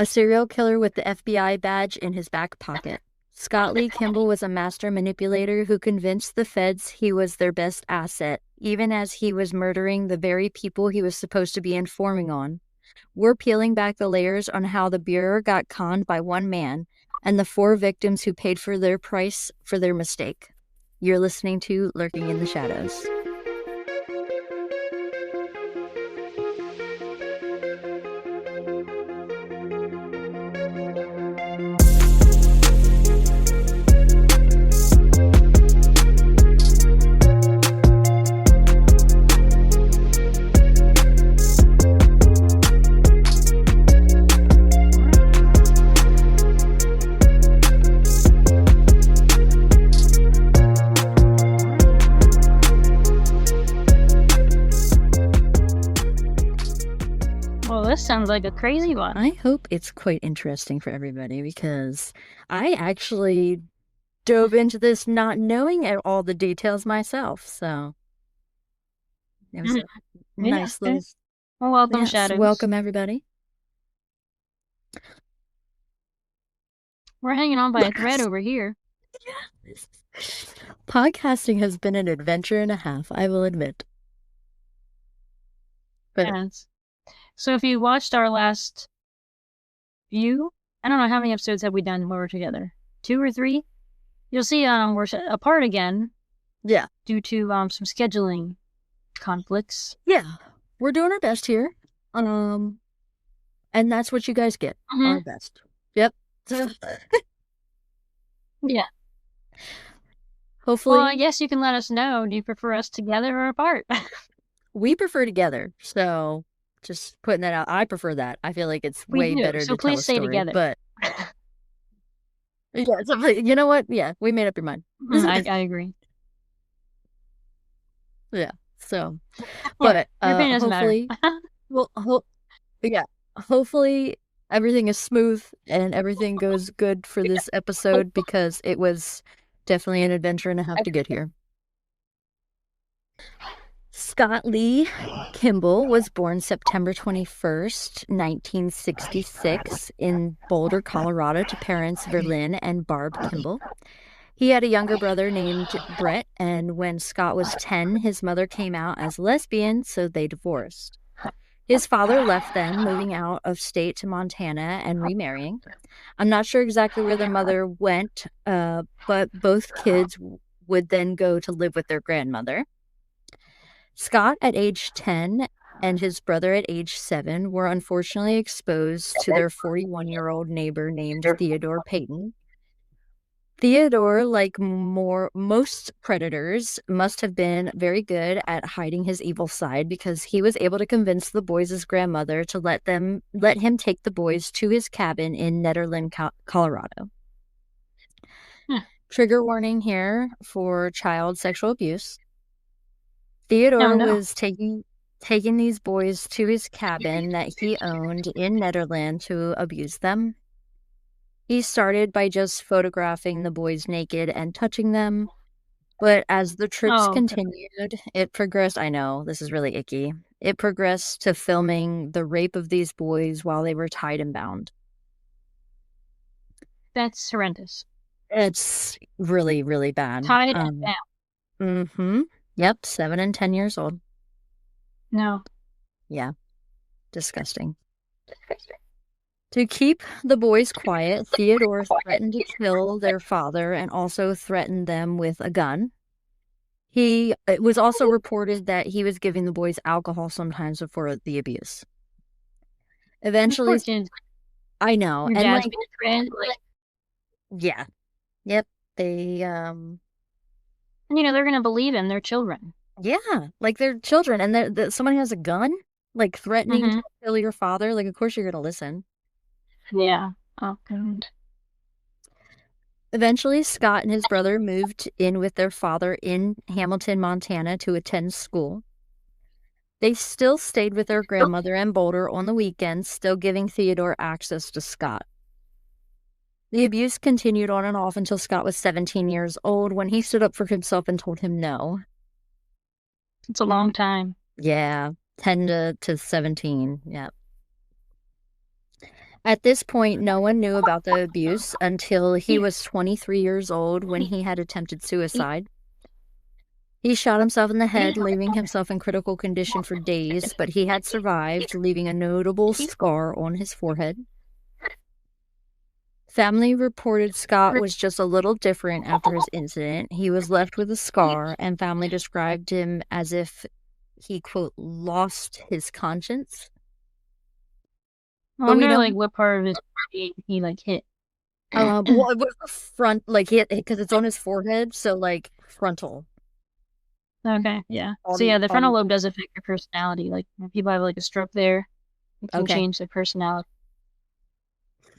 A serial killer with the FBI badge in his back pocket. Scott Lee Kimball was a master manipulator who convinced the feds he was their best asset, even as he was murdering the very people he was supposed to be informing on. We're peeling back the layers on how the Bureau got conned by one man and the 4 victims who paid for their price for their mistake. You're listening to Lurking in the Shadows. Sounds like a crazy one. I hope it's quite interesting for everybody because I actually dove into this not knowing all the details myself, so it was a nice little... Well, welcome, Shadows. Welcome, everybody. We're hanging on by a thread over here. Podcasting has been an adventure and a half, I will admit. But yes. So if you watched our last few, I don't know how many episodes have we done where we're together, 2 or 3? You'll see we're apart again. Yeah. Due to some scheduling conflicts. Yeah. We're doing our best here. And that's what you guys get. Our best. Yep. Yeah. Hopefully. Well, I guess you can let us know. Do you prefer us together or apart? We prefer together. So just putting that out. I prefer that. I feel like it's way better to tell a story. So please stay together. But yeah, so, you know what? Yeah, we made up your mind. I agree. Yeah. So, but hopefully, hopefully everything is smooth and everything goes good for this episode because it was definitely an adventure and a half to get here. Scott Lee Kimball was born September 21st, 1966 in Boulder, Colorado to parents Verlyn and Barb Kimball. He had a younger brother named Brett, and when Scott was 10, his mother came out as lesbian, so they divorced. His father left them, moving out of state to Montana and remarrying. I'm not sure exactly where their mother went, but both kids would then go to live with their grandmother. Scott at age 10 and his brother at age 7 were unfortunately exposed to their 41-year-old neighbor named Theodore Payton. Theodore, like most predators, must have been very good at hiding his evil side because he was able to convince the boys' grandmother to let him take the boys to his cabin in Nederland, Colorado. Trigger warning here for child sexual abuse. Theodore was taking these boys to his cabin that he owned in Nederland to abuse them. He started by just photographing the boys naked and touching them, but as the trips continued, it progressed. I know, this is really icky. It progressed to filming the rape of these boys while they were tied and bound. That's horrendous. It's really, really bad. Tied and bound. Mm-hmm. Yep, 7 and 10 years old. No. Yeah. Disgusting. To keep the boys quiet, Theodore threatened to kill their father and also threatened them with a gun. It was also reported that he was giving the boys alcohol sometimes before the abuse. Eventually, I know. And yeah. Yep. They, they're going to believe him. They're children. Yeah. Like, they're children. And someone has a gun, like, threatening to kill your father. Like, of course you're going to listen. Yeah. Oh, God. Eventually, Scott and his brother moved in with their father in Hamilton, Montana to attend school. They still stayed with their grandmother in Boulder on the weekends, still giving Theodore access to Scott. The abuse continued on and off until Scott was 17 years old when he stood up for himself and told him no. It's a long time. Yeah, 10 to 17, yeah. At this point, no one knew about the abuse until he was 23 years old when he had attempted suicide. He shot himself in the head, leaving himself in critical condition for days, but he had survived, leaving a notable scar on his forehead. Family reported Scott was just a little different after his incident. He was left with a scar, and family described him as if he, quote, lost his conscience. I But we wonder, know, like, what part of his brain he, like, hit. well, it was the front, like, because it's on his forehead, so, like, frontal. Okay, yeah. So, On, yeah, the frontal on, lobe does affect your personality. Like, when people have, like, a stroke there, it can okay. change their personality.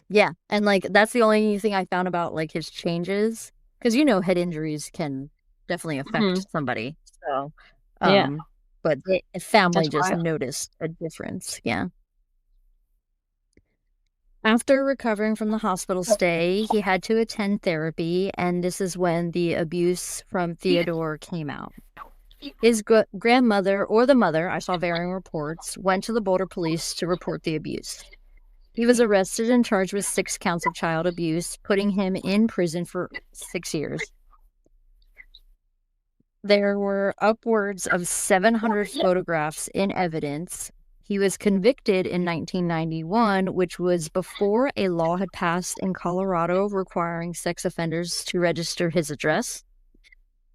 Yeah, and, like, that's the only thing I found about, like, his changes, because, head injuries can definitely Hmm. affect somebody, so, Yeah, but the family that's just wild. noticed a difference, yeah. After recovering from the hospital stay, he had to attend therapy, and this is when the abuse from Theodore came out. His grandmother, or the mother, I saw varying reports, went to the Boulder police to report the abuse. He was arrested and charged with 6 counts of child abuse, putting him in prison for 6 years. There were upwards of 700 photographs in evidence. He was convicted in 1991, which was before a law had passed in Colorado requiring sex offenders to register his address.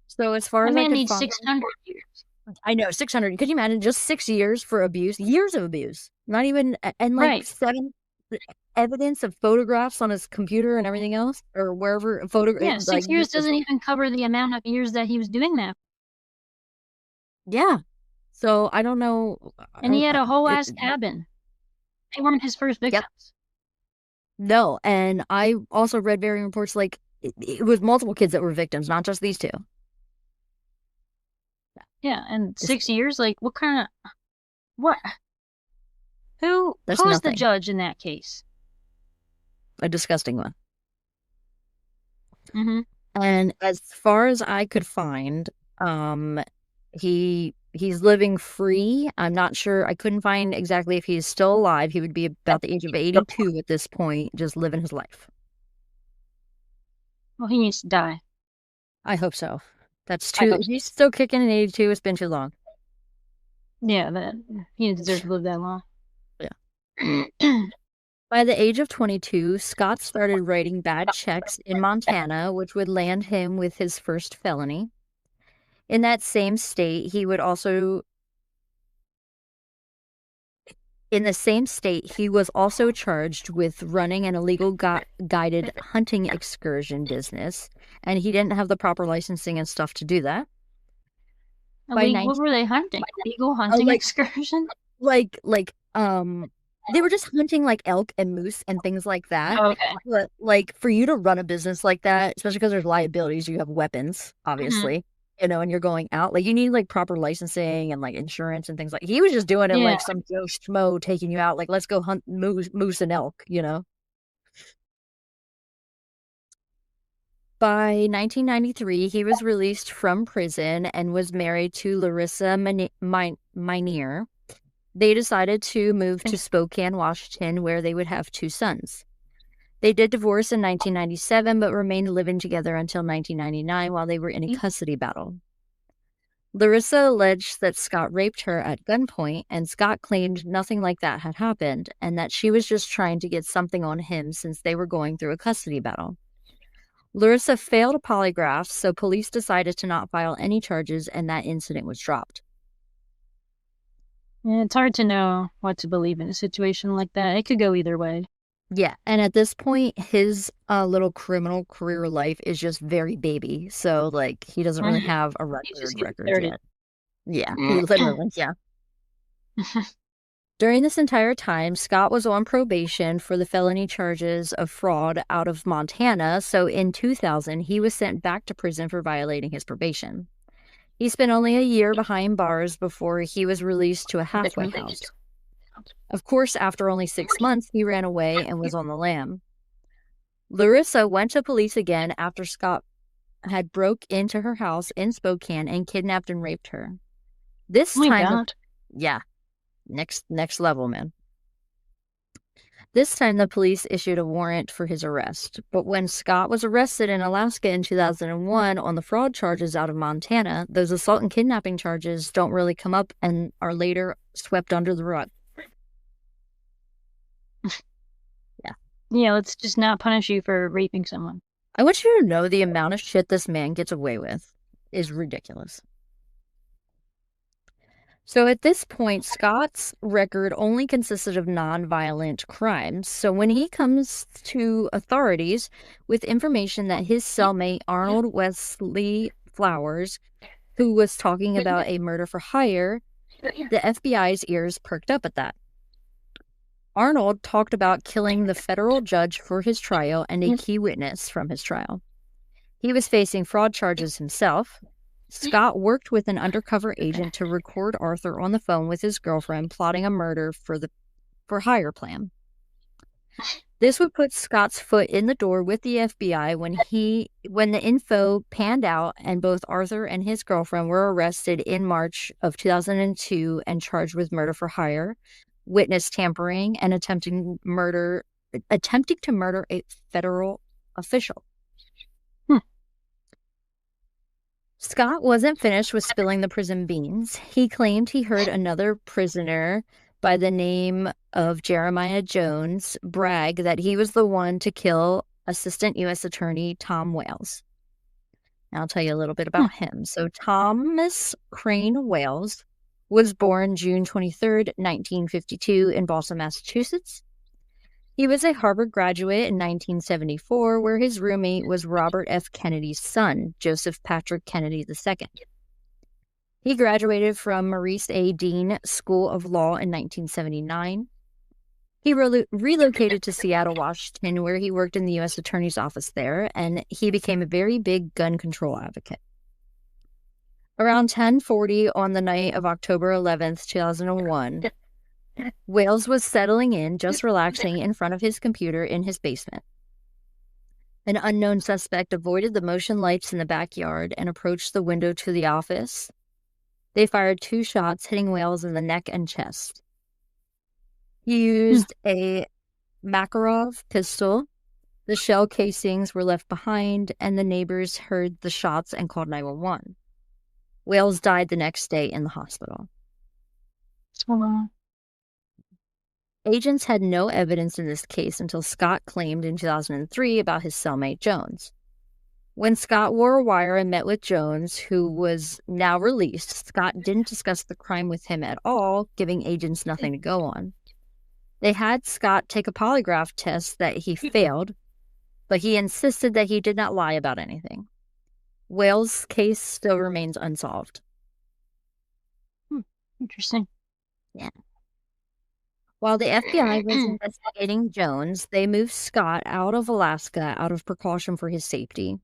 So, as far That as I man could needs find, 600 years. I know 600. Could you imagine just 6 years for abuse? Years of abuse. Not even, and like Right. 7 evidence of photographs on his computer and everything else, or wherever Yeah, like 6 years just, doesn't even cover the amount of years that he was doing that. yeah. So I don't know. And he had a whole It, ass cabin. They weren't his first yep. victims. No. And I also read varying reports like it was multiple kids that were victims, not just these two. Yeah, and It's, 6 years, like, what kind of, what? that's Who is the nothing. judge in that case? A disgusting one. Mm-hmm. And as far as I could find, um, he's living free. I'm not sure. I couldn't find exactly if he's still alive. He would be about the age of 82 at this point, just living his life. Well, he needs to die. I hope so. That's too. If he's still kicking at 82, it's been too long. Yeah, that he didn't deserve to live that long. Yeah. By the age of 22, Scott started writing bad checks in Montana, which would land him with his first felony. In that same state, he was also charged with running an illegal guided hunting excursion business, and he didn't have the proper licensing and stuff to do that. By What 19, were they hunting? Legal oh, hunting excursion? like they were just hunting like elk and moose and things like that. Oh, okay. But like for you to run a business like that, especially because there's liabilities, you have weapons, Hmm. obviously, and you're going out, like you need like proper licensing and like insurance and things like. He was just doing it Yeah. like some Joe Schmo taking you out, like let's go hunt moose and elk. By 1993, he was released from prison and was married to Larissa Minier. They decided to move to Spokane, Washington, where they would have 2 sons. They did divorce in 1997, but remained living together until 1999 while they were in a custody battle. Larissa alleged that Scott raped her at gunpoint, and Scott claimed nothing like that had happened, and that she was just trying to get something on him since they were going through a custody battle. Larissa failed a polygraph, so police decided to not file any charges, and that incident was dropped. Yeah, it's hard to know what to believe in a situation like that. It could go either way. Yeah, and at this point, his little criminal career life is just very baby. So, like, he doesn't really have a He's just record getting record started. yet. Yeah, he literally, yeah. During this entire time, Scott was on probation for the felony charges of fraud out of Montana. So, in 2000, he was sent back to prison for violating his probation. He spent only a year behind bars before he was released to a halfway house. Of course, after only 6 months, he ran away and was on the lam. Larissa went to police again after Scott had broke into her house in Spokane and kidnapped and raped her. This Oh my time, God. yeah, next level, man. This time, the police issued a warrant for his arrest. But when Scott was arrested in Alaska in 2001 on the fraud charges out of Montana, those assault and kidnapping charges don't really come up and are later swept under the rug. Yeah, let's just not punish you for raping someone. I want you to know the amount of shit this man gets away with is ridiculous. So at this point, Scott's record only consisted of nonviolent crimes. So when he comes to authorities with information that his cellmate, Arnold Wesley Flowers, who was talking about a murder for hire, the FBI's ears perked up at that. Arnold talked about killing the federal judge for his trial and a key witness from his trial. He was facing fraud charges himself. Scott worked with an undercover agent to record Arthur on the phone with his girlfriend plotting a murder for hire plan. This would put Scott's foot in the door with the FBI when the info panned out and both Arthur and his girlfriend were arrested in March of 2002 and charged with murder for hire, witness tampering, and attempting to murder a federal official. Scott wasn't finished with spilling the prison beans. He claimed he heard another prisoner by the name of Jeremiah Jones brag that he was the one to kill Assistant U.S. Attorney Tom Wales. Now I'll tell you a little bit about him. So Thomas Crane Wales was born June 23rd, 1952 in Boston, Massachusetts. He was a Harvard graduate in 1974, where his roommate was Robert F. Kennedy's son, Joseph Patrick Kennedy II. He graduated from Maurice A. Dean School of Law in 1979. He relocated to Seattle, Washington, where he worked in the U.S. Attorney's Office there, and he became a very big gun control advocate. Around 10:40 on the night of October 11th, 2001, Wales was settling in, just relaxing in front of his computer in his basement. An unknown suspect avoided the motion lights in the backyard and approached the window to the office. They fired 2 shots, hitting Wales in the neck and chest. He used a Makarov pistol. The shell casings were left behind, and the neighbors heard the shots and called 911. Wales died the next day in the hospital. Agents had no evidence in this case until Scott claimed in 2003 about his cellmate Jones. When Scott wore a wire and met with Jones, who was now released, Scott didn't discuss the crime with him at all, giving agents nothing to go on. They had Scott take a polygraph test that he failed, but he insisted that he did not lie about anything. Wales' case still remains unsolved. Interesting. Yeah. While the FBI was investigating Jones, they moved Scott out of Alaska out of precaution for his safety.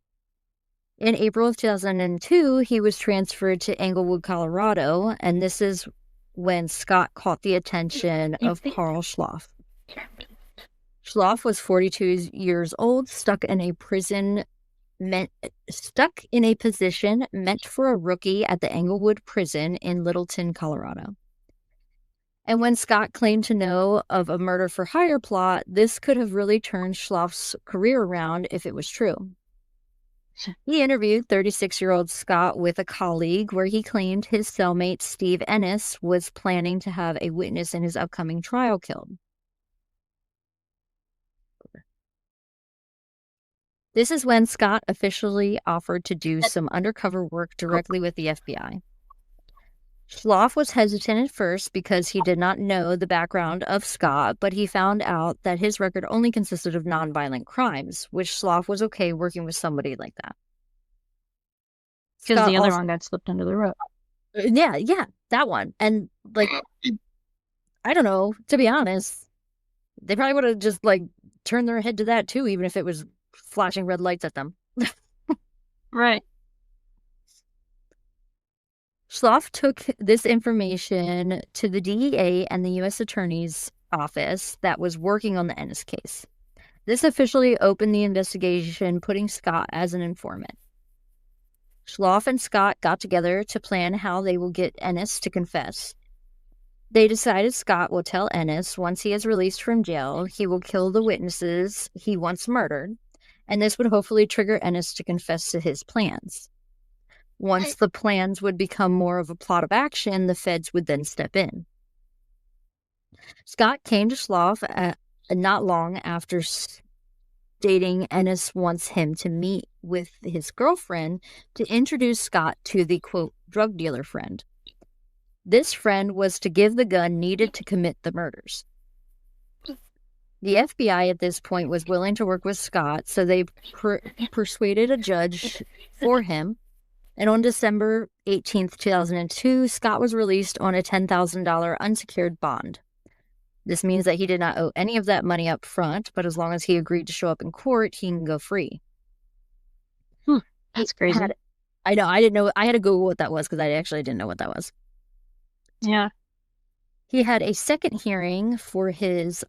In April of 2002, he was transferred to Englewood, Colorado, and this is when Scott caught the attention of Carl Schloff. Schloff was 42 years old, stuck in a position meant for a rookie at the Englewood prison in Littleton, Colorado. And when Scott claimed to know of a murder for hire plot, this could have really turned Schloff's career around if it was true. He interviewed 36-year-old Scott with a colleague where he claimed his cellmate Steve Ennis was planning to have a witness in his upcoming trial killed. This is when Scott officially offered to do some undercover work directly with the FBI. Schloff was hesitant at first because he did not know the background of Scott, but he found out that his record only consisted of nonviolent crimes, which Schloff was okay working with somebody like that. Because the other one got slipped under the rug. Yeah, that one. And, I don't know, to be honest, they probably would have just, turned their head to that too, even if it was flashing red lights at them. Right. Schloff took this information to the DEA and the U.S. Attorney's Office that was working on the Ennis case. This officially opened the investigation, putting Scott as an informant. Schloff and Scott got together to plan how they will get Ennis to confess. They decided Scott will tell Ennis once he is released from jail, he will kill the witnesses he once murdered, and this would hopefully trigger Ennis to confess to his plans. Once the plans would become more of a plot of action, the feds would then step in. Scott came to Slough not long after stating Ennis wants him to meet with his girlfriend to introduce Scott to the, quote, drug dealer friend. This friend was to give the gun needed to commit the murders. The FBI at this point was willing to work with Scott, so they persuaded a judge for him. And on December 18th, 2002, Scott was released on a $10,000 unsecured bond. This means that he did not owe any of that money up front, but as long as he agreed to show up in court, he can go free. That's crazy. I know. I didn't know. I had to Google what that was because I actually didn't know what that was. Yeah. He had a second hearing for his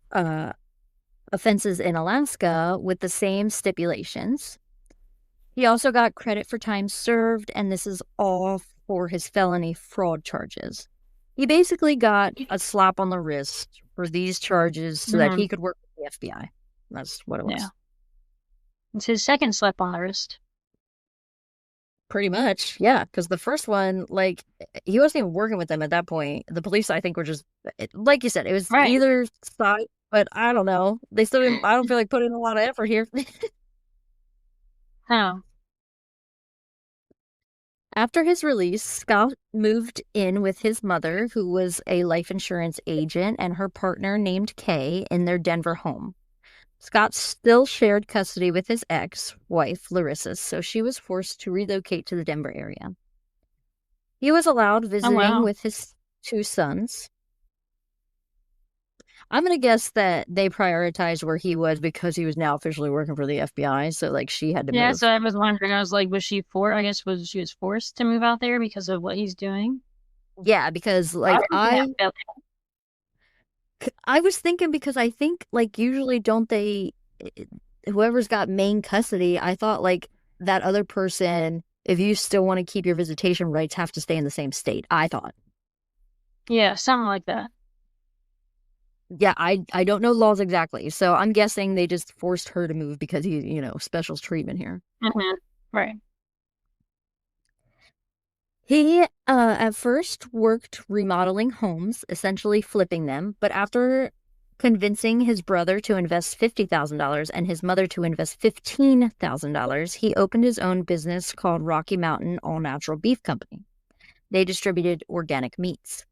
offenses in Alaska with the same stipulations. He also got credit for time served, and this is all for his felony fraud charges. He basically got a slap on the wrist for these charges so that he could work with the FBI. That's what it was. Yeah. It's his second slap on the wrist. Pretty much, yeah, because the first one, like, he wasn't even working with them at that point. The police, I think, were just, like you said, it was either side, but I don't know. They still didn't, I don't feel like putting in a lot of effort here. Oh. After his release, Scott moved in with his mother, who was a life insurance agent, and her partner named Kay in their Denver home. Scott still shared custody with his ex-wife, Larissa, so she was forced to relocate to the Denver area. He was allowed visiting with his two sons. I'm going to guess that they prioritized where he was because he was now officially working for the FBI, so, like, she had to move. Yeah, so I was wondering, I was like, was she forced to move out there because of what he's doing? Yeah, because, like, I was thinking because I think, like, usually don't they, whoever's got main custody, I thought, like, that other person, if you still want to keep your visitation rights, have to stay in the same state, I thought. Yeah, something like that. Yeah, I don't know laws exactly, so I'm guessing they just forced her to move because he, special treatment here. Right. He at first worked remodeling homes, essentially flipping them, but after convincing his brother to invest $50,000 and his mother to invest $15,000, he opened his own business called Rocky Mountain All Natural Beef Company. They distributed organic meats.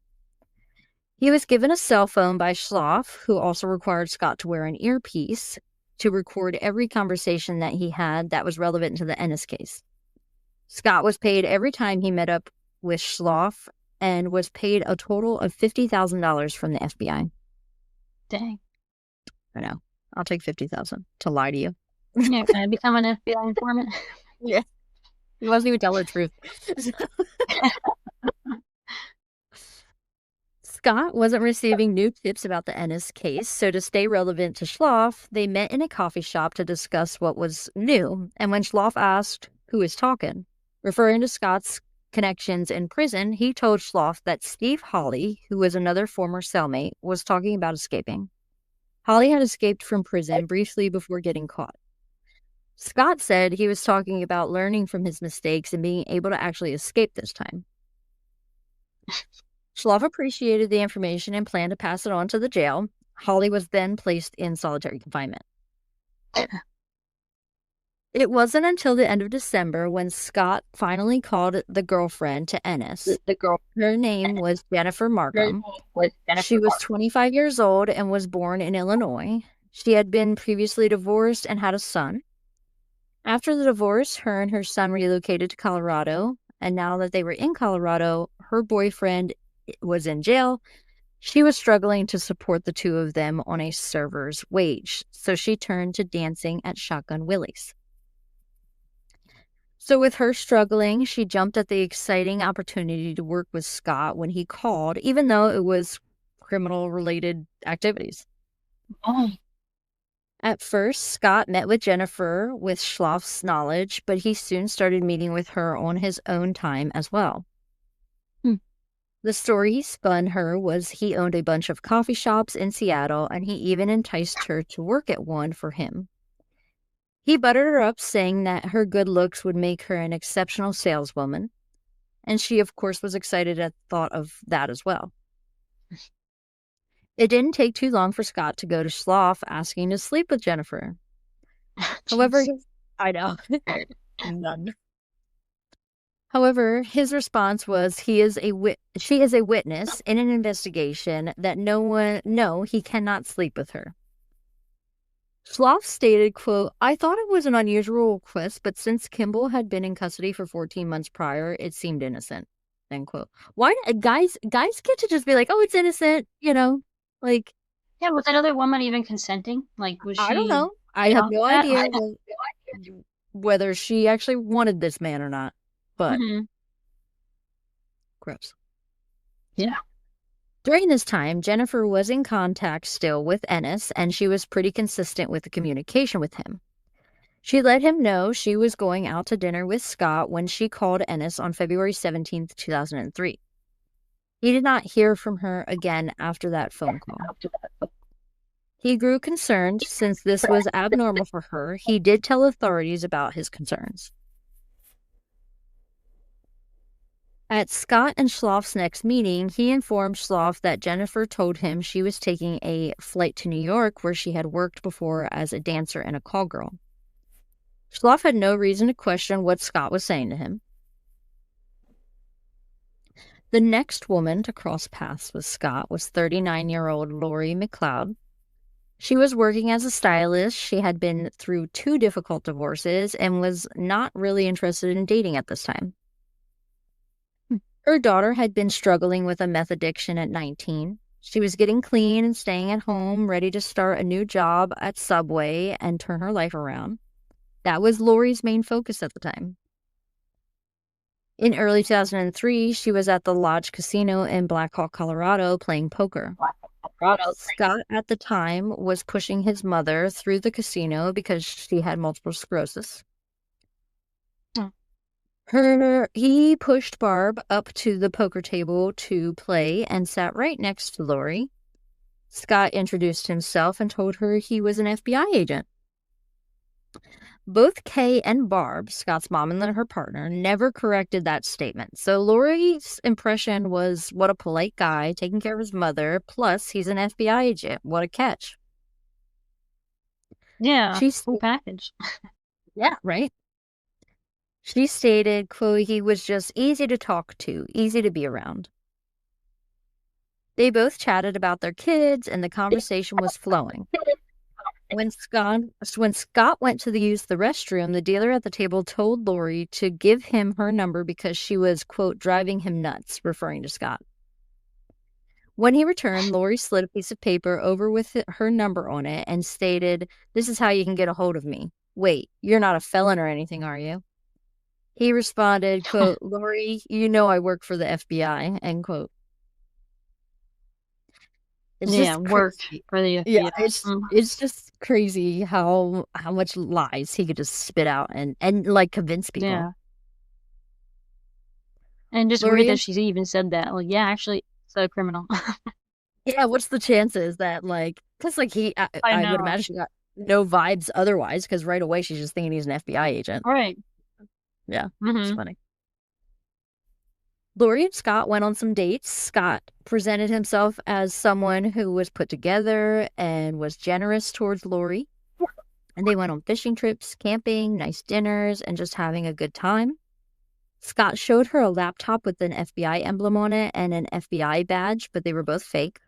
He was given a cell phone by Schloff, who also required Scott to wear an earpiece to record every conversation that he had that was relevant to the Ennis case. Scott was paid every time he met up with Schloff and was paid a total of $50,000 from the FBI. Dang. I know. I'll take $50,000 to lie to you. Yeah, can I become an FBI informant? Yeah. He wasn't even telling the truth. Scott wasn't receiving new tips about the Ennis case, so to stay relevant to Schloff, they met in a coffee shop to discuss what was new. And when Schloff asked who is talking, referring to Scott's connections in prison, he told Schloff that Steve Hawley, who was another former cellmate, was talking about escaping. Hawley had escaped from prison briefly before getting caught. Scott said he was talking about learning from his mistakes and being able to actually escape this time. Schloff appreciated the information and planned to pass it on to the jail. Hawley was then placed in solitary confinement. It wasn't until the end of December when Scott finally called the girlfriend to Ennis. Her name was Jennifer Markham. She was 25 years old and was born in Illinois. She had been previously divorced and had a son. After the divorce, her and her son relocated to Colorado, and now that they were in Colorado, her boyfriend was in jail. She was struggling to support the two of them on a server's wage, so she turned to dancing at Shotgun Willie's. So with her struggling, she jumped at the exciting opportunity to work with Scott when he called, even though it was criminal-related activities. Oh. At first, Scott met with Jennifer with Schloff's knowledge, but he soon started meeting with her on his own time as well. The story he spun her was he owned a bunch of coffee shops in Seattle, and he even enticed her to work at one for him. He buttered her up, saying that her good looks would make her an exceptional saleswoman, and she, of course, was excited at the thought of that as well. It didn't take too long for Scott to go to Slough asking to sleep with Jennifer. However, I know. None. However, his response was she is a witness in an investigation that he cannot sleep with her. Slough stated, quote, I thought it was an unusual request, but since Kimball had been in custody for 14 months prior, it seemed innocent, end quote. Why guys get to just be like, oh, it's innocent, like, Yeah, was that other woman even consenting? Like, was I don't she know. I in have on no that? idea whether she actually wanted this man or not, but Hmm. gross. Yeah. During this time, Jennifer was in contact still with Ennis, and she was pretty consistent with the communication with him. She let him know she was going out to dinner with Scott when she called Ennis on February 17th, 2003. He did not hear from her again after that phone call. He grew concerned since this was abnormal for her. He did tell authorities about his concerns. At Scott and Schlauff's next meeting, he informed Schlauff that Jennifer told him she was taking a flight to New York where she had worked before as a dancer and a call girl. Schlauff had no reason to question what Scott was saying to him. The next woman to cross paths with Scott was 39-year-old Lori McLeod. She was working as a stylist. She had been through 2 difficult divorces and was not really interested in dating at this time. Her daughter had been struggling with a meth addiction at 19. She was getting clean and staying at home, ready to start a new job at Subway and turn her life around. That was Lori's main focus at the time. In early 2003, she was at the Lodge Casino in Black Hawk, Colorado, playing poker. Scott, at the time, was pushing his mother through the casino because she had multiple sclerosis. He pushed Barb up to the poker table to play and sat right next to Lori. Scott introduced himself and told her he was an FBI agent. Both Kay and Barb, Scott's mom and her partner, never corrected that statement. So Lori's impression was, what a polite guy, taking care of his mother, plus he's an FBI agent. What a catch. Yeah, full package. Yeah, right? She stated, quote, he was just easy to talk to, easy to be around. They both chatted about their kids, and the conversation was flowing. When Scott went to use the restroom, the dealer at the table told Lori to give him her number because she was, quote, driving him nuts, referring to Scott. When he returned, Lori slid a piece of paper over with her number on it and stated, this is how you can get a hold of me. Wait, you're not a felon or anything, are you? He responded, quote, Lori, you know I work for the FBI, end quote. It's Yeah, just worked crazy. for the Yeah, FBI. it's just crazy how much lies he could just spit out and like convince people. Yeah. And just weird that she's even said that. Like, yeah, actually, it's a criminal. Yeah, what's the chances that because I would know. imagine she got no vibes otherwise because right away she's just thinking he's an FBI agent. Right. Yeah, it's funny. Lori and Scott went on some dates. Scott presented himself as someone who was put together and was generous towards Lori. And they went on fishing trips, camping, nice dinners, and just having a good time. Scott showed her a laptop with an FBI emblem on it and an FBI badge, but they were both fake.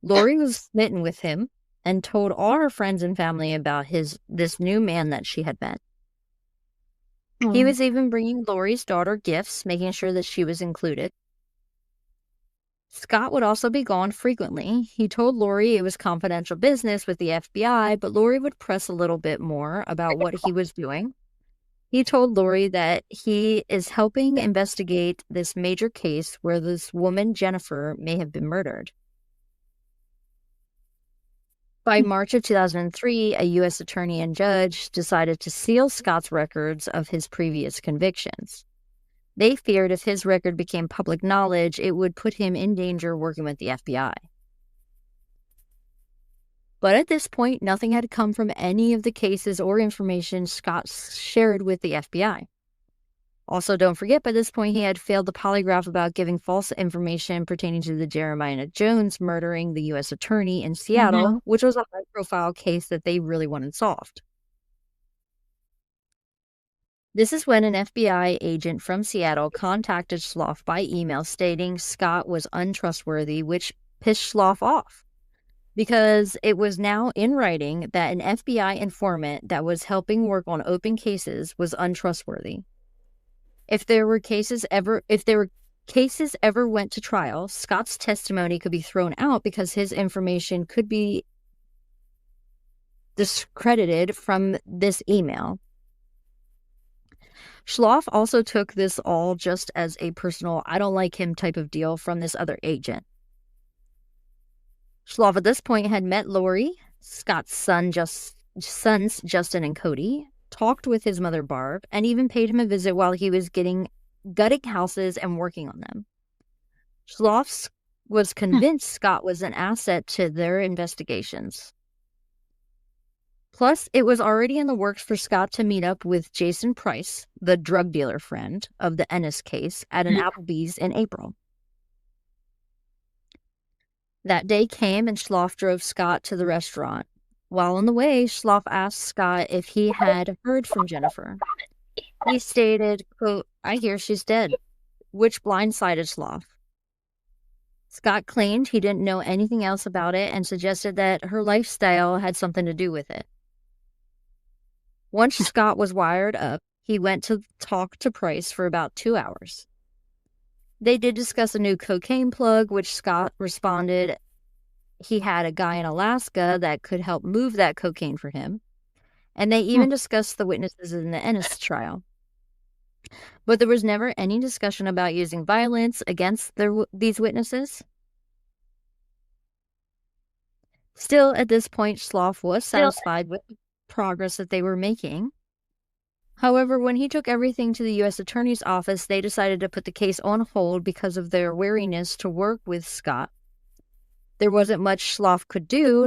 Lori was smitten with him and told all her friends and family about this new man that she had met. He was even bringing Lori's daughter gifts, making sure that she was included. Scott would also be gone frequently. He told Lori it was confidential business with the FBI, but Lori would press a little bit more about what he was doing. He told Lori that he is helping investigate this major case where this woman, Jennifer, may have been murdered. By March of 2003, a U.S. attorney and judge decided to seal Scott's records of his previous convictions. They feared if his record became public knowledge, it would put him in danger working with the FBI. But at this point, nothing had come from any of the cases or information Scott shared with the FBI. Also, don't forget, by this point, he had failed the polygraph about giving false information pertaining to the Jeremiah Jones murdering the U.S. attorney in Seattle, which was a high-profile case that they really wanted solved. This is when an FBI agent from Seattle contacted Schloff by email stating Scott was untrustworthy, which pissed Schloff off because it was now in writing that an FBI informant that was helping work on open cases was untrustworthy. If there were cases ever went to trial, Scott's testimony could be thrown out because his information could be discredited from this email. Schloff also took this all just as a personal, I don't like him type of deal from this other agent. Schloff at this point had met Lori, Scott's sons Justin and Cody, talked with his mother Barb, and even paid him a visit while he was gutting houses and working on them. Schloff was convinced Scott was an asset to their investigations. Plus, it was already in the works for Scott to meet up with Jason Price, the drug dealer friend of the Ennis case, at an Applebee's in April. That day came and Schloff drove Scott to the restaurant. While on the way, Schloff asked Scott if he had heard from Jennifer. He stated, quote, "I hear she's dead," which blindsided Schloff. Scott claimed he didn't know anything else about it and suggested that her lifestyle had something to do with it. Once Scott was wired up, he went to talk to Price for about 2 hours. They did discuss a new cocaine plug, which Scott responded he had a guy in Alaska that could help move that cocaine for him. And they even discussed the witnesses in the Ennis trial. But there was never any discussion about using violence against these witnesses. Still, at this point, Schloff was satisfied with the progress that they were making. However, when he took everything to the U.S. Attorney's Office, they decided to put the case on hold because of their wariness to work with Scott. There wasn't much Schloff could do,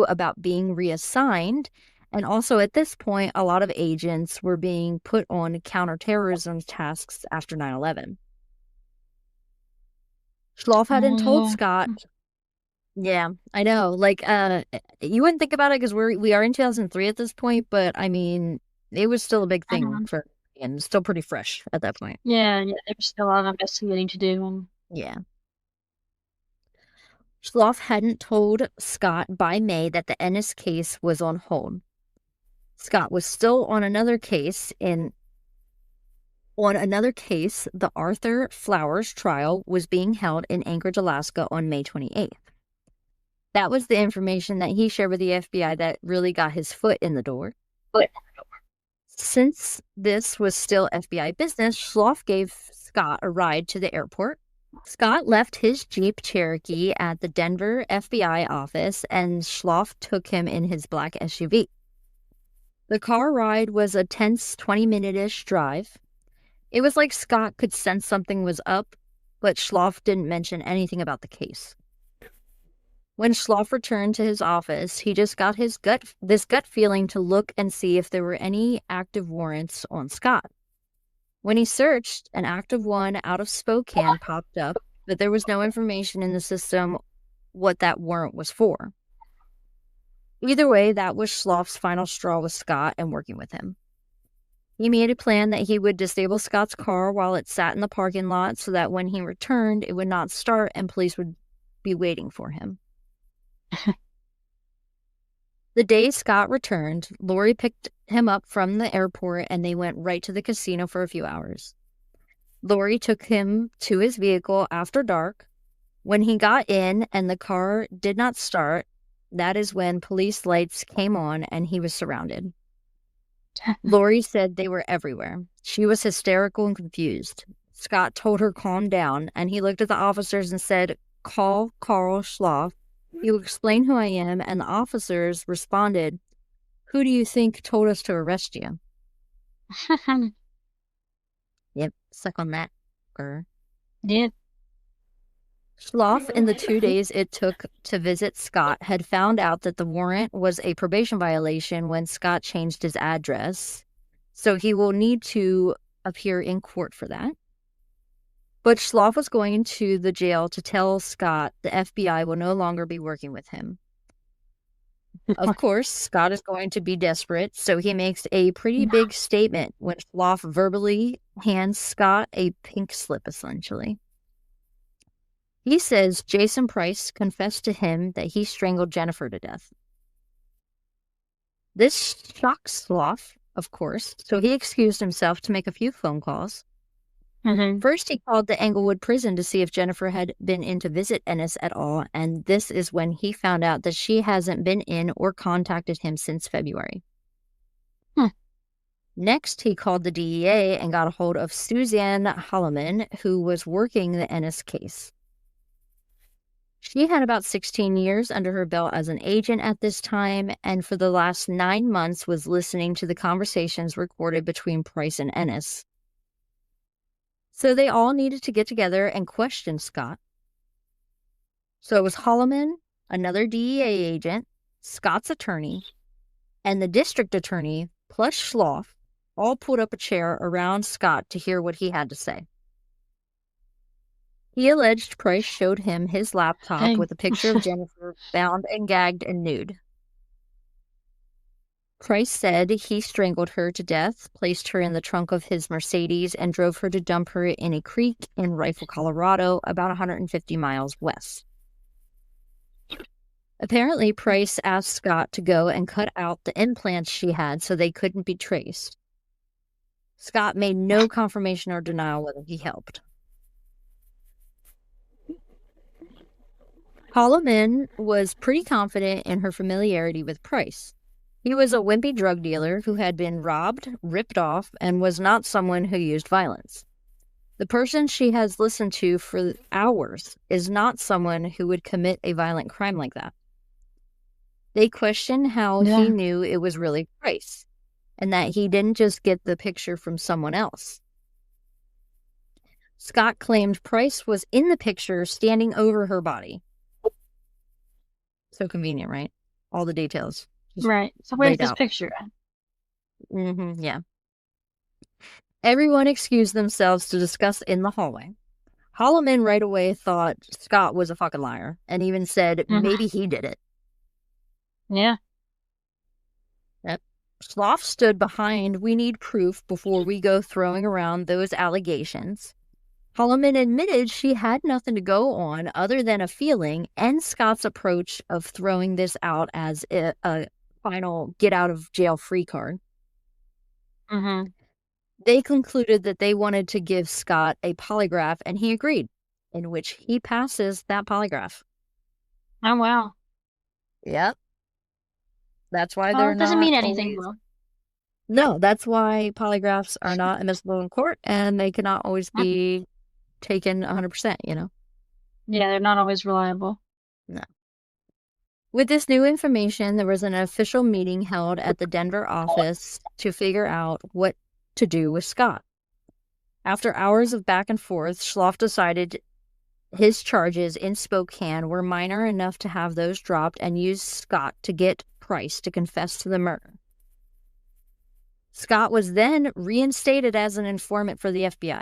about being reassigned, and also at this point, a lot of agents were being put on counterterrorism tasks after 9/11. Schloff hadn't told Scott. Yeah, I know. Like, you wouldn't think about it because we are in 2003 at this point, but I mean, it was still a big thing and still pretty fresh at that point. Yeah, there's still a lot of investigating to do. Yeah. Schloff hadn't told Scott by May that the Ennis case was on hold. Scott was still on another case. The Arthur Flowers trial was being held in Anchorage, Alaska on May 28th. That was the information that he shared with the FBI that really got his foot in the door. Since this was still FBI business, Schloff gave Scott a ride to the airport. Scott left his Jeep Cherokee at the Denver FBI office, and Schloff took him in his black SUV. The car ride was a tense 20-minute-ish drive. It was like Scott could sense something was up, but Schloff didn't mention anything about the case. When Schloff returned to his office, he just got this gut feeling to look and see if there were any active warrants on Scott. When he searched, an active one out of Spokane popped up, but there was no information in the system what that warrant was for. Either way, that was Schloff's final straw with Scott and working with him. He made a plan that he would disable Scott's car while it sat in the parking lot so that when he returned, it would not start and police would be waiting for him. The day Scott returned, Lori picked him up from the airport and they went right to the casino for a few hours. Lori took him to his vehicle after dark. When he got in and the car did not start, that is when police lights came on and he was surrounded. Lori said they were everywhere. She was hysterical and confused. Scott told her calm down, and he looked at the officers and said, "Call Carl Schloff. He will explain who I am," and the officers responded, "Who do you think told us to arrest you?" Yep, suck on that. Yeah. Schloff, in the 2 days it took to visit Scott, had found out that the warrant was a probation violation when Scott changed his address. So he will need to appear in court for that. But Schloff was going to the jail to tell Scott the FBI will no longer be working with him. Of course, Scott is going to be desperate, so he makes a pretty big statement when Schloff verbally hands Scott a pink slip, essentially. He says Jason Price confessed to him that he strangled Jennifer to death. This shocks Schloff, of course, so he excused himself to make a few phone calls. First, he called the Englewood prison to see if Jennifer had been in to visit Ennis at all, and this is when he found out that she hasn't been in or contacted him since February. Next, he called the DEA and got a hold of Suzanne Holloman, who was working the Ennis case. She had about 16 years under her belt as an agent at this time, and for the last 9 months was listening to the conversations recorded between Price and Ennis. So they all needed to get together and question Scott. So it was Holloman, another DEA agent, Scott's attorney, and the district attorney, plus Schloff, all pulled up a chair around Scott to hear what he had to say. He alleged Price showed him his laptop with a picture of Jennifer bound and gagged and nude. Price said he strangled her to death, placed her in the trunk of his Mercedes, and drove her to dump her in a creek in Rifle, Colorado, about 150 miles west. Apparently, Price asked Scott to go and cut out the implants she had so they couldn't be traced. Scott made no confirmation or denial whether he helped. Holloman was pretty confident in her familiarity with Price. He was a wimpy drug dealer who had been robbed, ripped off, and was not someone who used violence. The person she has listened to for hours is not someone who would commit a violent crime like that. They questioned how he knew it was really Price, and that he didn't just get the picture from someone else. Scott claimed Price was in the picture standing over her body. So convenient, right? All the details. Right. So where's this picture at? Yeah. Everyone excused themselves to discuss in the hallway. Holloman right away thought Scott was a fucking liar and even said maybe he did it. Yeah. Yep. Schloff stood behind, we need proof before we go throwing around those allegations. Holloman admitted she had nothing to go on other than a feeling and Scott's approach of throwing this out as a final get-out-of-jail-free card. They concluded that they wanted to give Scott a polygraph, and he agreed, in which he passes that polygraph. Oh, wow. Yep. That's why they're not... doesn't mean anything, bro. No, that's why polygraphs are not admissible in court, and they cannot always be taken 100%, you know? Yeah, they're not always reliable. No. With this new information, there was an official meeting held at the Denver office to figure out what to do with Scott. After hours of back and forth, Schloff decided his charges in Spokane were minor enough to have those dropped and used Scott to get Price to confess to the murder. Scott was then reinstated as an informant for the FBI.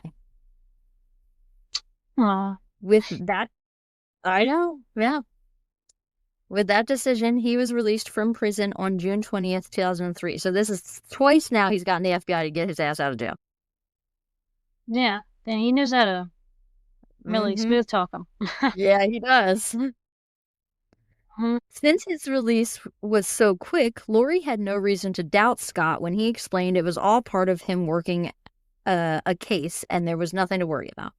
With that, I know, yeah. With that decision, he was released from prison on June 20th, 2003. So this is twice now he's gotten the FBI to get his ass out of jail. Yeah, then he knows how to really smooth talk him. Yeah, he does. Since his release was so quick, Lori had no reason to doubt Scott when he explained it was all part of him working a case and there was nothing to worry about.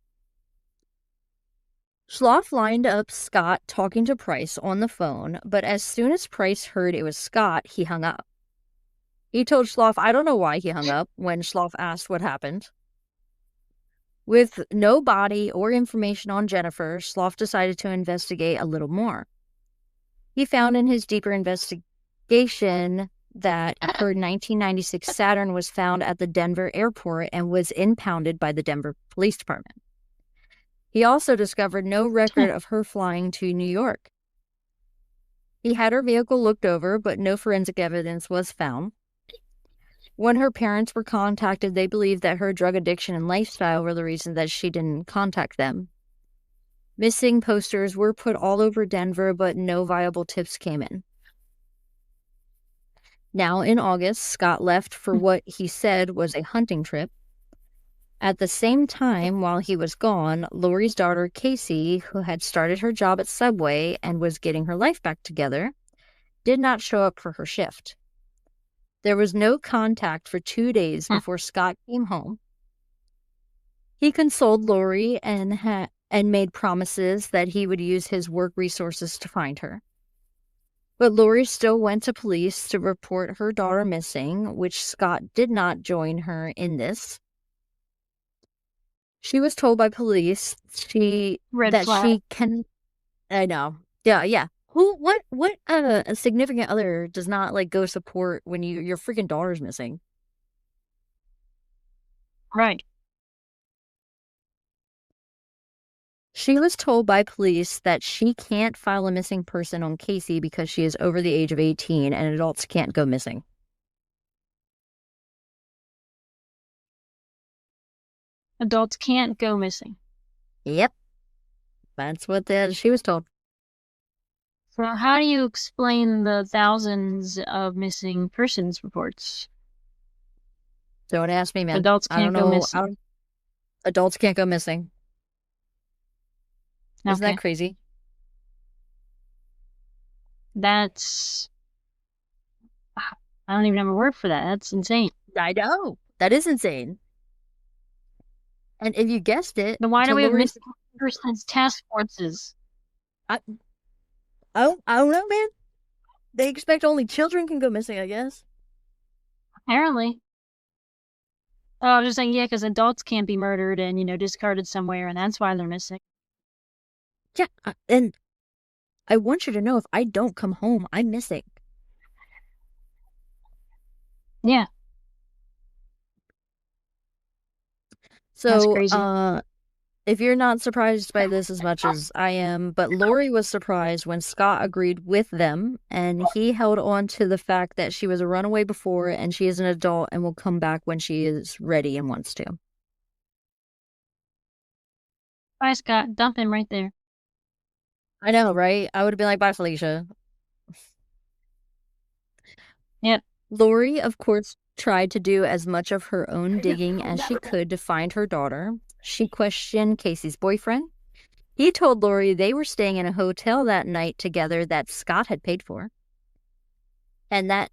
Schloff lined up Scott talking to Price on the phone, but as soon as Price heard it was Scott, he hung up. He told Schloff, I don't know why he hung up, when Schloff asked what happened. With no body or information on Jennifer, Schloff decided to investigate a little more. He found in his deeper investigation that her 1996 Saturn was found at the Denver airport and was impounded by the Denver Police Department. He also discovered no record of her flying to New York. He had her vehicle looked over, but no forensic evidence was found. When her parents were contacted, they believed that her drug addiction and lifestyle were the reason that she didn't contact them. Missing posters were put all over Denver, but no viable tips came in. Now, in August, Scott left for what he said was a hunting trip. At the same time, while he was gone, Lori's daughter, Casey, who had started her job at Subway and was getting her life back together, did not show up for her shift. There was no contact for 2 days before Scott came home. He consoled Lori and made promises that he would use his work resources to find her. But Lori still went to police to report her daughter missing, which Scott did not join her in this. She was told by police she can. I know. Yeah. What a significant other does not like go support when your freaking daughter's missing? Right. She was told by police that she can't file a missing person on Casey because she is over the age of 18 and adults can't go missing. Adults can't go missing. Yep. That's what she was told. So how do you explain the thousands of missing persons reports? Don't ask me, man. Adults can't go missing. Adults can't go missing. Okay. Isn't that crazy? That's... I don't even have a word for that. That's insane. I know. That is insane. And if you guessed it... Then why do we have missing persons task forces? I don't know, man. They expect only children can go missing, I guess. Apparently. Oh, I was just saying, yeah, because adults can't be murdered and, discarded somewhere, and that's why they're missing. Yeah, and I want you to know if I don't come home, I'm missing. Yeah. So, that's crazy. If you're not surprised by this as much as I am, but Lori was surprised when Scott agreed with them, and he held on to the fact that she was a runaway before and she is an adult and will come back when she is ready and wants to. Bye, Scott. Dump him right there. I know, right? I would have been like, bye, Felicia. Yep. Lori, of course, tried to do as much of her own digging as she could to find her daughter. She questioned Casey's boyfriend. He told Lori they were staying in a hotel that night together that Scott had paid for. And that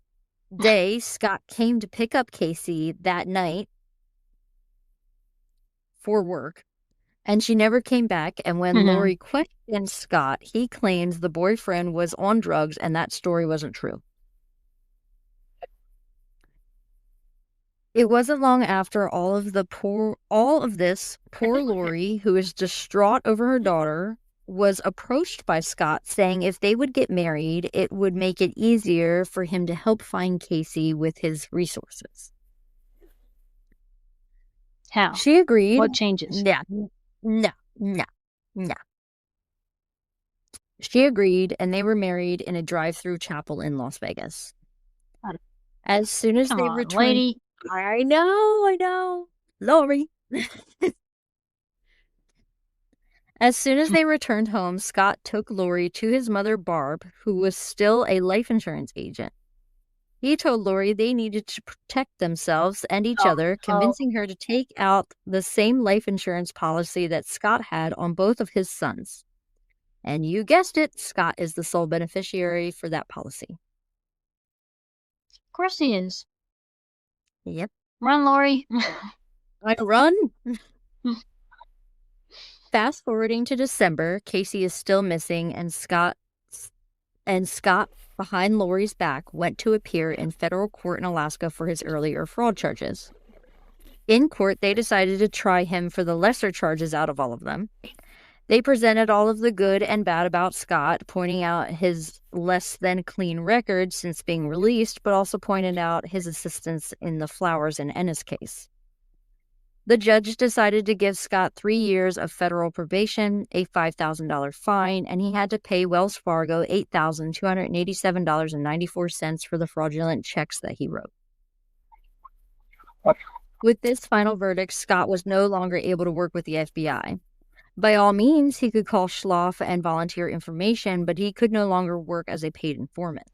day, Scott came to pick up Casey that night for work. And she never came back. And when Lori questioned Scott, he claims the boyfriend was on drugs and that story wasn't true. It wasn't long after all of this, poor Lori, who is distraught over her daughter, was approached by Scott saying if they would get married, it would make it easier for him to help find Casey with his resources. How? She agreed. What changes? Yeah. No. She agreed, and they were married in a drive-through chapel in Las Vegas. As soon as they returned... lady. I know. Lori. As soon as they returned home, Scott took Lori to his mother, Barb, who was still a life insurance agent. He told Lori they needed to protect themselves and each other, convincing her to take out the same life insurance policy that Scott had on both of his sons. And you guessed it, Scott is the sole beneficiary for that policy. Of course he is. Yep. Run, Lori. Run. Fast forwarding to December, Casey is still missing, and Scott, behind Lori's back, went to appear in federal court in Alaska for his earlier fraud charges. In court, they decided to try him for the lesser charges out of all of them. They presented all of the good and bad about Scott, pointing out his less than clean record since being released, but also pointed out his assistance in the Flowers and Ennis case. The judge decided to give Scott 3 years of federal probation, a $5,000 fine, and he had to pay Wells Fargo $8,287.94 for the fraudulent checks that he wrote. With this final verdict, Scott was no longer able to work with the FBI. By all means, he could call Schloff and volunteer information, but he could no longer work as a paid informant.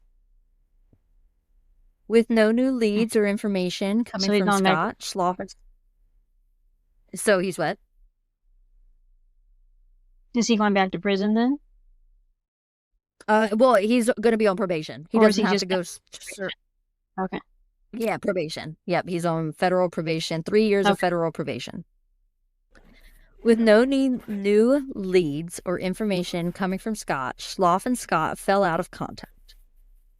With no new leads or information coming from Scott, Schloff... So he's what? Is he going back to prison then? Well, he's going to be on probation. He doesn't have to go... Okay. Yeah, probation. Yep, he's on federal probation. 3 years of federal probation. With no new leads or information coming from Scott, Schloff and Scott fell out of contact.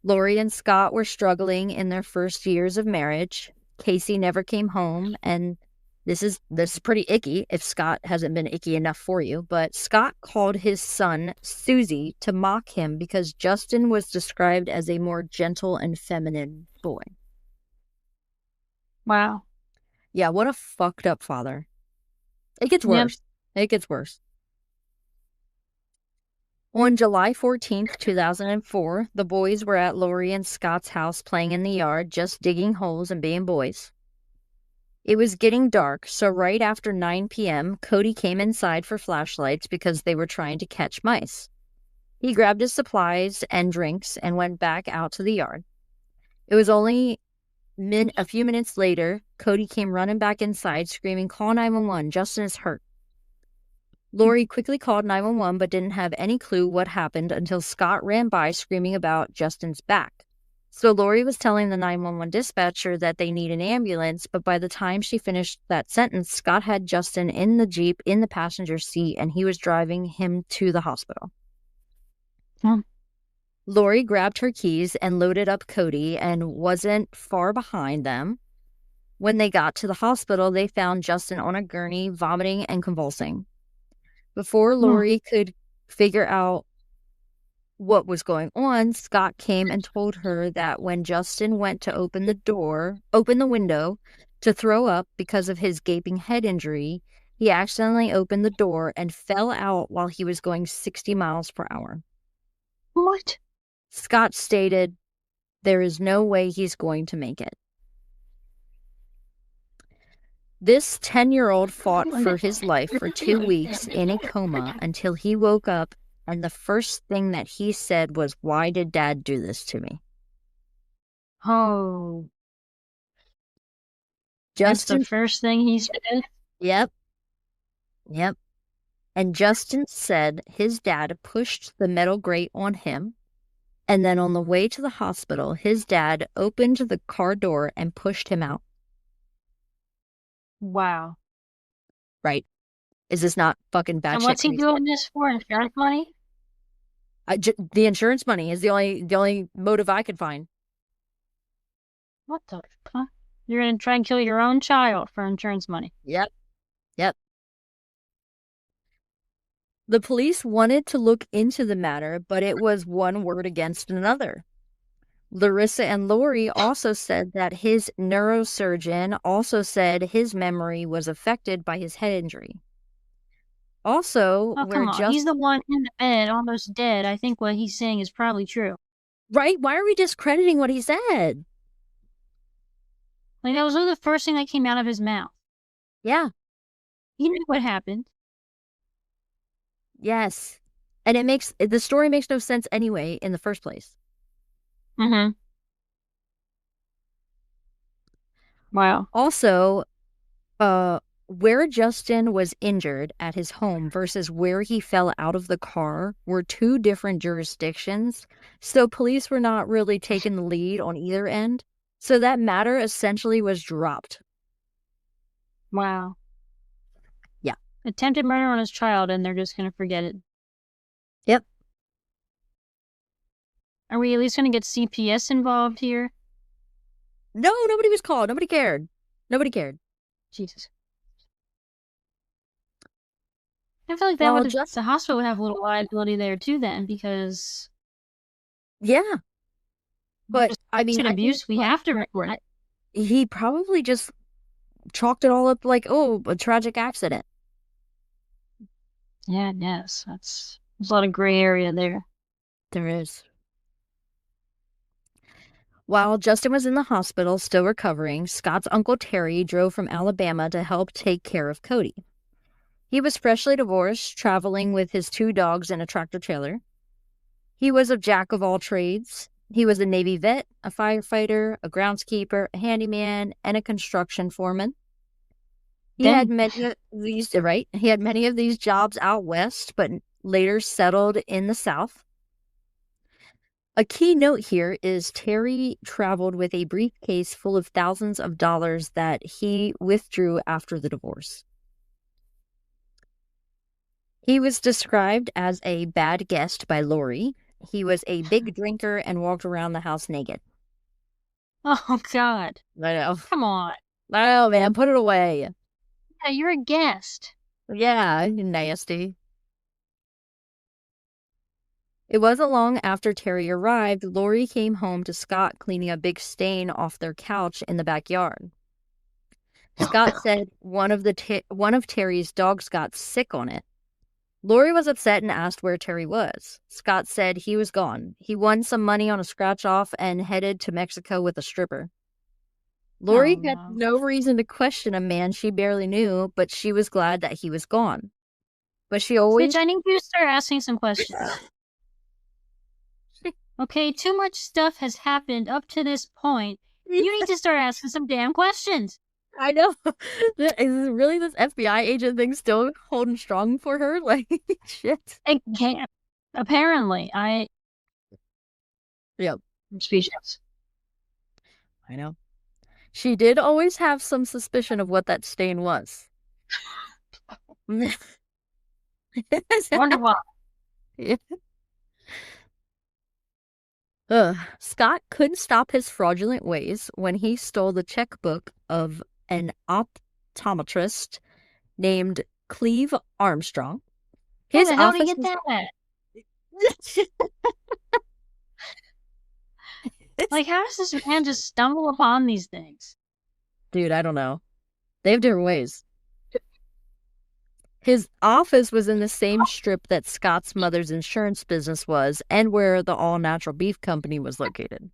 Lori and Scott were struggling in their first years of marriage. Casey never came home, and this is pretty icky if Scott hasn't been icky enough for you, but Scott called his son Susie to mock him because Justin was described as a more gentle and feminine boy. Wow. Yeah, what a fucked up father. It gets worse. Yep. It gets worse. On July 14th, 2004, the boys were at Lori and Scott's house playing in the yard, just digging holes and being boys. It was getting dark, so right after 9 p.m., Cody came inside for flashlights because they were trying to catch mice. He grabbed his supplies and drinks and went back out to the yard. It was only a few minutes later, Cody came running back inside, screaming, "Call 911, Justin is hurt." Lori quickly called 911, but didn't have any clue what happened until Scott ran by screaming about Justin's back. So Lori was telling the 911 dispatcher that they need an ambulance, but by the time she finished that sentence, Scott had Justin in the Jeep in the passenger seat, and he was driving him to the hospital. Lori grabbed her keys and loaded up Cody and wasn't far behind them. When they got to the hospital, they found Justin on a gurney, vomiting and convulsing. Before Lori could figure out what was going on, Scott came and told her that when Justin went to open the window to throw up because of his gaping head injury, he accidentally opened the door and fell out while he was going 60 miles per hour. What? Scott stated, "There is no way he's going to make it." This 10-year-old fought for his life for 2 weeks in a coma until he woke up, and the first thing that he said was, "Why did Dad do this to me?" Oh. That's the first thing he said? Yep. And Justin said his dad pushed the metal grate on him, and then on the way to the hospital, his dad opened the car door and pushed him out. Wow. Right. Is this not fucking bad shit? And what's he doing this for? Insurance money? The insurance money is the only motive I could find. What the fuck? You're going to try and kill your own child for insurance money? Yep. The police wanted to look into the matter, but it was one word against another. Larissa and Lori also said that his neurosurgeon also said his memory was affected by his head injury. Also, come on. He's the one in the bed, almost dead. I think what he's saying is probably true. Right? Why are we discrediting what he said? Like, that was the first thing that came out of his mouth. Yeah. You knew what happened. Yes. And the story makes no sense anyway in the first place. Wow. Also, where Justin was injured at his home versus where he fell out of the car were two different jurisdictions, so police were not really taking the lead on either end. So that matter essentially was dropped. Wow. Yeah. Attempted murder on his child, and they're just going to forget it. Yep. Are we at least going to get CPS involved here? No, nobody was called. Nobody cared. Jesus. I feel like While just the hospital would have a little liability there too then, because yeah, but just I mean, patient I think abuse, we have to report it. he probably just chalked it all up like, oh, a tragic accident. Yeah, yes, there's a lot of gray area there. There is. While Justin was in the hospital, still recovering, Scott's uncle Terry drove from Alabama to help take care of Cody. He was freshly divorced, traveling with his 2 dogs in a tractor trailer. He was a jack of all trades. He was a Navy vet, a firefighter, a groundskeeper, a handyman, and a construction foreman. He had Dang. many of these, right? He had many of these jobs out west, but later settled in the South. A key note here is Terry traveled with a briefcase full of thousands of dollars that he withdrew after the divorce. He was described as a bad guest by Lori. He was a big drinker and walked around the house naked. Oh God. I know. Come on. I know, man. Put it away. Yeah, you're a guest. Yeah, nasty. It wasn't long after Terry arrived, Lori came home to Scott cleaning a big stain off their couch in the backyard. Scott said one of Terry's dogs got sick on it. Lori was upset and asked where Terry was. Scott said he was gone. He won some money on a scratch-off and headed to Mexico with a stripper. Oh Lori had no. no reason to question a man she barely knew, but she was glad that he was gone. But she always... Bitch, I need you to start asking some questions. Okay, too much stuff has happened up to this point. You need to start asking some damn questions. I know. Is really this FBI agent thing still holding strong for her? Like, shit. I can't. Apparently, Yep, I'm speechless. I know. She did always have some suspicion of what that stain was. Wonder why. Scott couldn't stop his fraudulent ways when he stole the checkbook of an optometrist named Cleve Armstrong. Who His the hell did office you get that at? Like, how does this man just stumble upon these things? Dude, I don't know. They have different ways. His office was in the same strip that Scott's mother's insurance business was and where the all-natural beef company was located.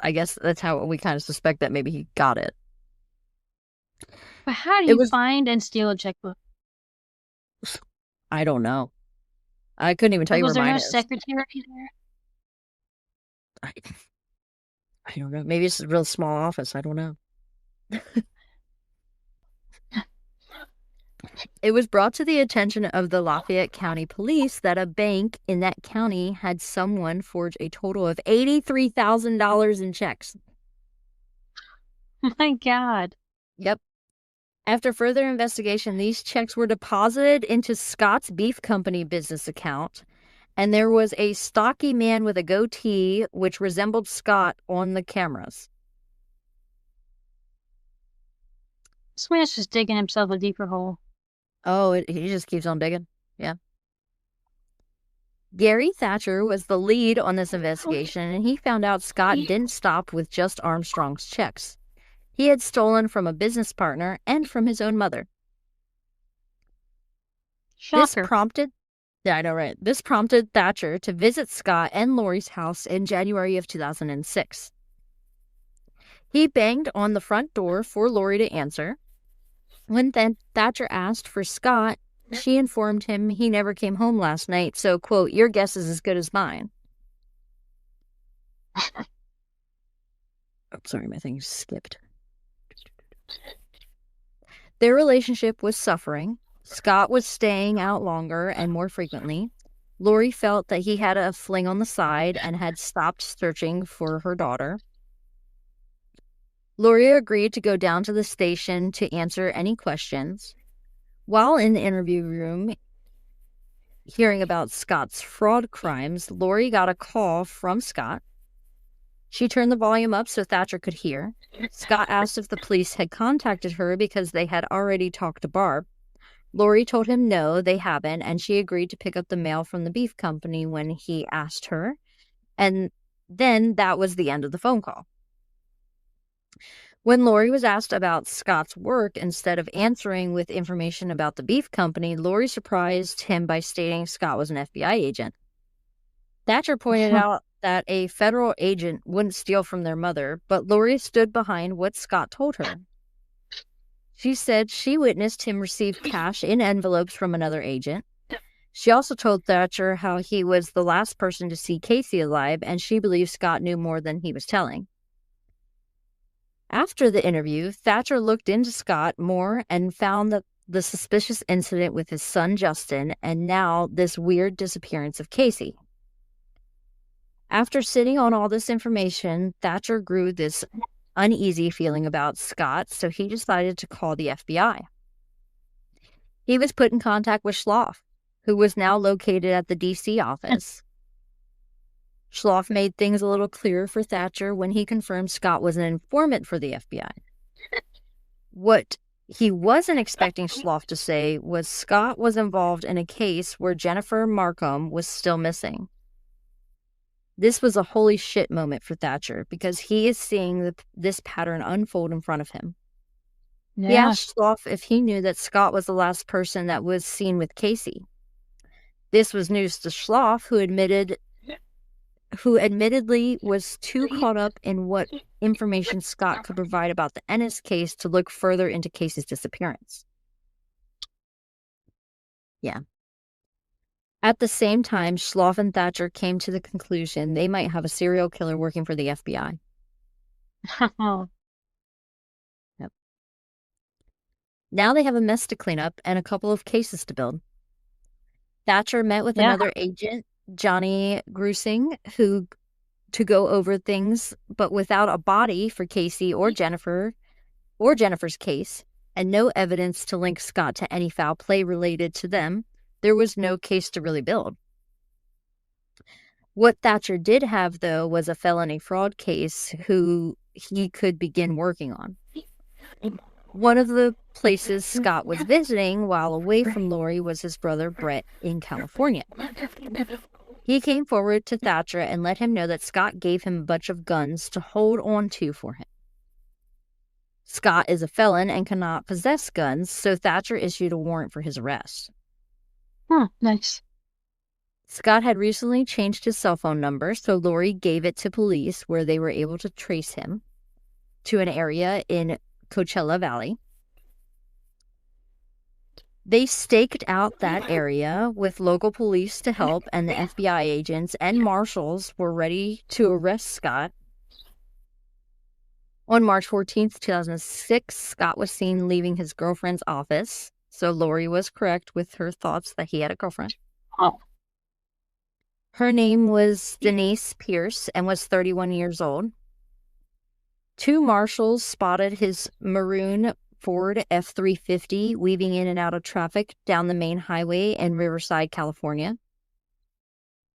I guess that's how we kind of suspect that maybe he got it. But how do It you was, find and steal a checkbook? I don't know. I couldn't even tell Like, you was where there mine no is. secretary there? I, I don't know. Maybe it's a real small office. I don't know. It was brought to the attention of the Lafayette County Police that a bank in that county had someone forge a total of $83,000 in checks. My God. Yep. After further investigation, these checks were deposited into Scott's Beef Company business account, and there was a stocky man with a goatee which resembled Scott on the cameras. This man's just digging himself a deeper hole. Oh, he just keeps on digging. Yeah. Gary Thatcher was the lead on this investigation, and he found out Scott didn't stop with just Armstrong's checks. He had stolen from a business partner and from his own mother. This Shocker. prompted, yeah, I know, right? This prompted Thatcher to visit Scott and Lori's house in January of 2006. He banged on the front door for Lori to answer. When Thatcher asked for Scott, she informed him he never came home last night, so, quote, your guess is as good as mine. Oh, sorry, my thing skipped. Their relationship was suffering. Scott was staying out longer and more frequently. Lori felt that he had a fling on the side and had stopped searching for her daughter. Lori agreed to go down to the station to answer any questions. While in the interview room, hearing about Scott's fraud crimes, Lori got a call from Scott. She turned the volume up so Thatcher could hear. Scott asked if the police had contacted her because they had already talked to Barb. Lori told him no, they haven't, and she agreed to pick up the mail from the beef company when he asked her. And then that was the end of the phone call. When Lori was asked about Scott's work, instead of answering with information about the beef company, Lori surprised him by stating Scott was an FBI agent. Thatcher pointed out that a federal agent wouldn't steal from their mother, but Lori stood behind what Scott told her. She said she witnessed him receive cash in envelopes from another agent. She also told Thatcher how he was the last person to see Casey alive, and she believed Scott knew more than he was telling. After the interview, Thatcher looked into Scott more and found that the suspicious incident with his son Justin, and now this weird disappearance of Casey. After sitting on all this information, Thatcher grew this uneasy feeling about Scott, so he decided to call the FBI. He was put in contact with Schloff, who was now located at the D.C. office. Schloff made things a little clearer for Thatcher when he confirmed Scott was an informant for the FBI. What he wasn't expecting Schloff to say was Scott was involved in a case where Jennifer Markham was still missing. This was a holy shit moment for Thatcher because he is seeing this pattern unfold in front of him. Yeah. He asked Schloff if he knew that Scott was the last person that was seen with Casey. This was news to Schloff, who admittedly was too caught up in what information Scott could provide about the Ennis case to look further into Casey's disappearance. Yeah. At the same time, Schloff and Thatcher came to the conclusion they might have a serial killer working for the FBI. Yep. Now they have a mess to clean up and a couple of cases to build. Thatcher met with another agent, Johnny Grusing, to go over things, but without a body for Casey or Jennifer's case, and no evidence to link Scott to any foul play related to them, there was no case to really build. What Thatcher did have, though, was a felony fraud case who he could begin working on. One of the places Scott was visiting while away from Lori was his brother Brett in California. He came forward to Thatcher and let him know that Scott gave him a bunch of guns to hold on to for him. Scott is a felon and cannot possess guns, so Thatcher issued a warrant for his arrest. Nice. Scott had recently changed his cell phone number, so Lori gave it to police where they were able to trace him to an area in Coachella Valley. They staked out that area with local police to help, and the FBI agents and marshals were ready to arrest Scott. On March 14th, 2006, Scott was seen leaving his girlfriend's office, so Lori was correct with her thoughts that he had a girlfriend. Oh. Her name was Denise Pierce and was 31 years old. Two marshals spotted his maroon Ford F-350 weaving in and out of traffic down the main highway in Riverside, California.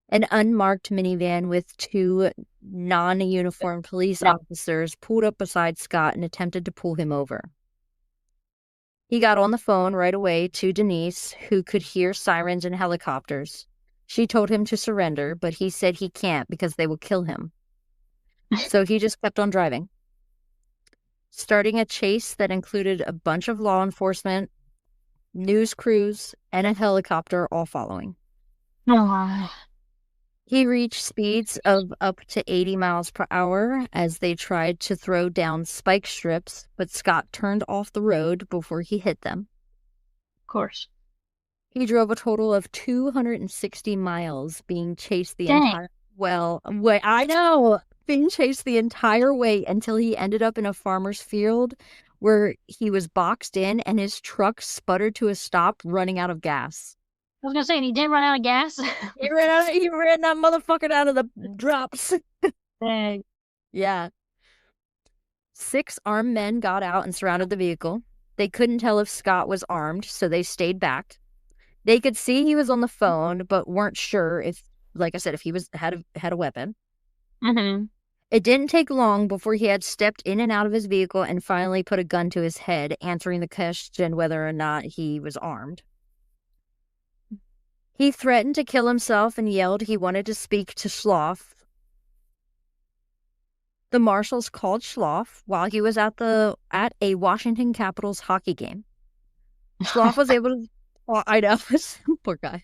An unmarked minivan with two non-uniformed police officers pulled up beside Scott and attempted to pull him over. He got on the phone right away to Denise, who could hear sirens and helicopters. She told him to surrender, but he said he can't because they will kill him. So he just kept on driving, starting a chase that included a bunch of law enforcement, news crews, and a helicopter all following. He reached speeds of up to 80 miles per hour as they tried to throw down spike strips, but Scott turned off the road before he hit them. Of course. He drove a total of 260 miles, being chased the entire way until he ended up in a farmer's field where he was boxed in and his truck sputtered to a stop, running out of gas. I was gonna say, and he didn't run out of gas. He ran that motherfucker out of the drops. Dang. Yeah. 6 armed men got out and surrounded the vehicle. They couldn't tell if Scott was armed, so they stayed back. They could see he was on the phone, but weren't sure if, like I said, if he had a weapon. Mm-hmm. It didn't take long before he had stepped in and out of his vehicle and finally put a gun to his head, answering the question whether or not he was armed. He threatened to kill himself and yelled he wanted to speak to Schloff. The marshals called Schloff while he was at a Washington Capitals hockey game. Schloff was able to. Well, I know, poor guy.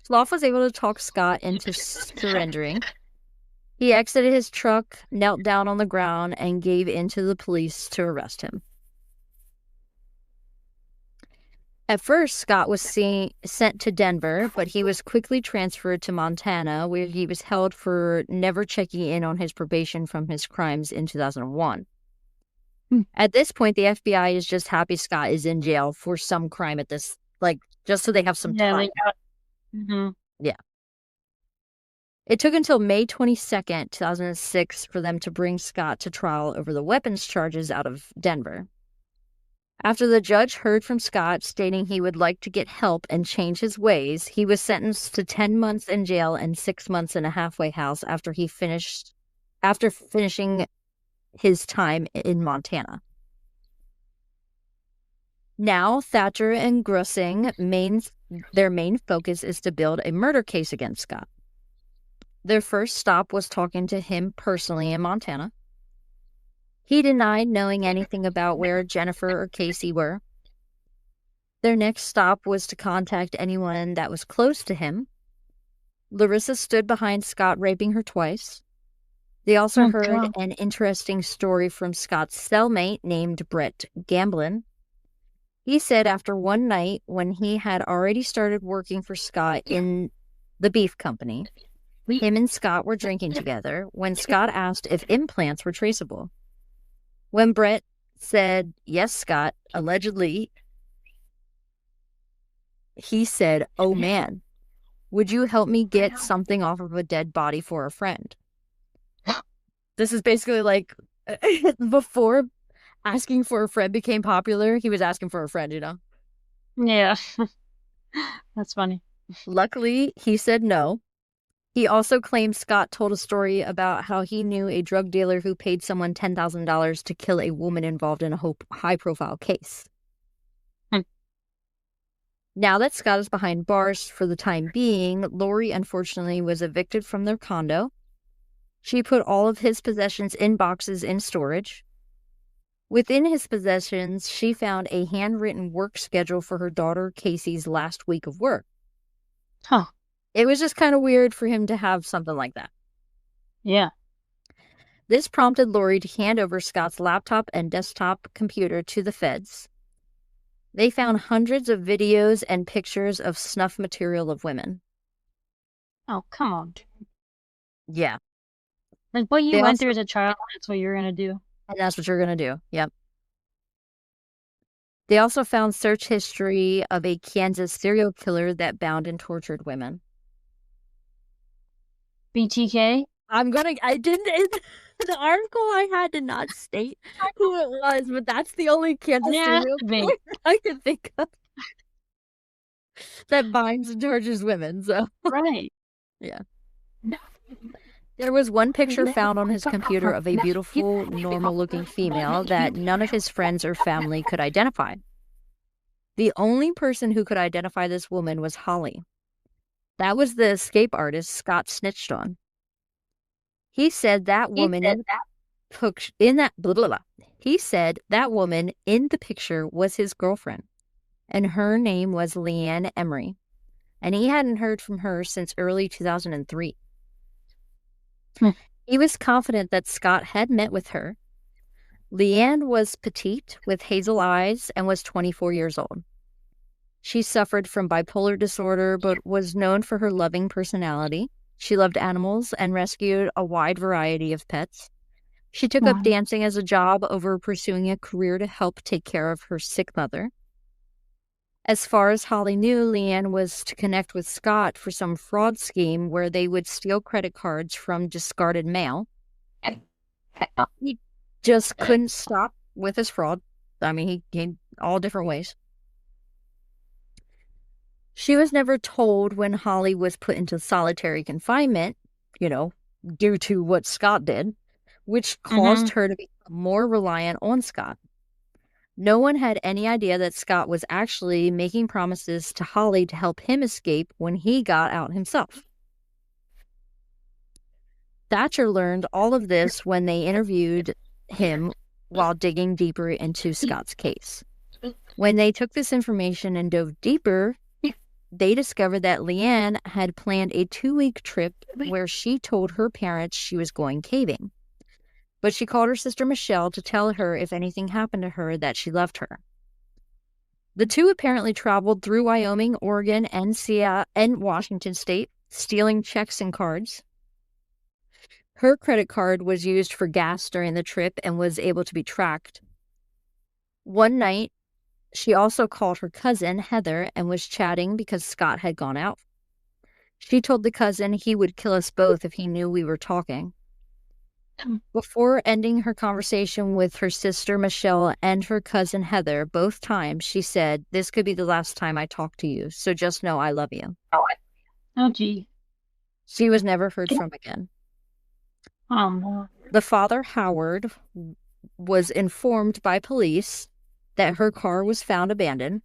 Schloff was able to talk Scott into surrendering. He exited his truck, knelt down on the ground, and gave in to the police to arrest him. At first, Scott was sent to Denver, but he was quickly transferred to Montana, where he was held for never checking in on his probation from his crimes in 2001. At this point, the FBI is just happy Scott is in jail for some crime at this, just so they have some time. Yeah. It took until May 22nd, 2006, for them to bring Scott to trial over the weapons charges out of Denver. After the judge heard from Scott stating he would like to get help and change his ways, he was sentenced to 10 months in jail and 6 months in a halfway house after finishing his time in Montana. Now, Thatcher and Grussing, their main focus is to build a murder case against Scott. Their first stop was talking to him personally in Montana. He denied knowing anything about where Jennifer or Casey were. Their next stop was to contact anyone that was close to him. Larissa stood behind Scott raping her twice. They also heard an interesting story from Scott's cellmate named Brett Gamblin. He said after one night when he had already started working for Scott in the beef company, him and Scott were drinking together when Scott asked if implants were traceable. When Brett said, yes, Scott, allegedly, he said, oh man, would you help me get something off of a dead body for a friend? This is basically like before asking for a friend became popular, he was asking for a friend, you know? Yeah. That's funny. Luckily, he said no. He also claimed Scott told a story about how he knew a drug dealer who paid someone $10,000 to kill a woman involved in a high-profile case. Now that Scott is behind bars for the time being, Lori unfortunately was evicted from their condo. She put all of his possessions in boxes in storage. Within his possessions, she found a handwritten work schedule for her daughter Casey's last week of work. Huh. It was just kind of weird for him to have something like that. Yeah. This prompted Lori to hand over Scott's laptop and desktop computer to the feds. They found hundreds of videos and pictures of snuff material of women. Oh, come on. Yeah. Like what you went through as a child, that's what you're going to do. And that's what you're going to do. Yep. They also found search history of a Kansas serial killer that bound and tortured women. BTK? I didn't, the article I had did not state who it was, but that's the only Kansas serial killer I could think of that binds and tortures women, so. Right. Yeah. There was one picture found on his computer of a beautiful, normal-looking female that none of his friends or family could identify. The only person who could identify this woman was Holly. That was the escape artist Scott snitched on. He said that woman He said that woman in the picture was his girlfriend, and her name was Leanne Emery, and he hadn't heard from her since early 2003. He was confident that Scott had met with her. Leanne was petite with hazel eyes and was 24 years old. She suffered from bipolar disorder, but was known for her loving personality. She loved animals and rescued a wide variety of pets. She took up dancing as a job over pursuing a career to help take care of her sick mother. As far as Holly knew, Leanne was to connect with Scott for some fraud scheme where they would steal credit cards from discarded mail. He just couldn't stop with his fraud. I mean, he all different ways. She was never told when Holly was put into solitary confinement, due to what Scott did, which caused her to become more reliant on Scott. No one had any idea that Scott was actually making promises to Holly to help him escape when he got out himself. Thatcher learned all of this when they interviewed him while digging deeper into Scott's case. When they took this information and dove deeper, they discovered that Leanne had planned a 2-week trip where she told her parents she was going caving. But she called her sister Michelle to tell her if anything happened to her that she loved her. The two apparently traveled through Wyoming, Oregon, and Washington State, stealing checks and cards. Her credit card was used for gas during the trip and was able to be tracked. One night, she also called her cousin, Heather, and was chatting because Scott had gone out. She told the cousin he would kill us both if he knew we were talking. Before ending her conversation with her sister Michelle and her cousin Heather, both times she said, "This could be the last time I talk to you, so just know I love you." Oh, gee. She was never heard from again. No. The father, Howard, was informed by police that her car was found abandoned.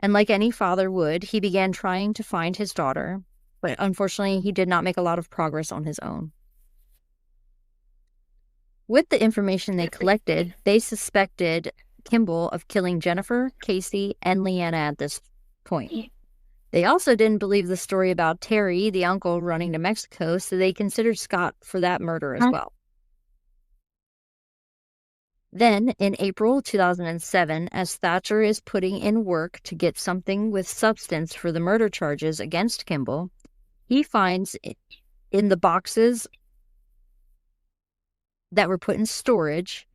And like any father would, he began trying to find his daughter, but unfortunately, he did not make a lot of progress on his own. With the information they collected, they suspected Kimball of killing Jennifer, Casey, and Leanna at this point. They also didn't believe the story about Terry, the uncle, running to Mexico, so they considered Scott for that murder as well. Then, in April 2007, as Thatcher is putting in work to get something with substance for the murder charges against Kimball, he finds in the boxes that were put in storage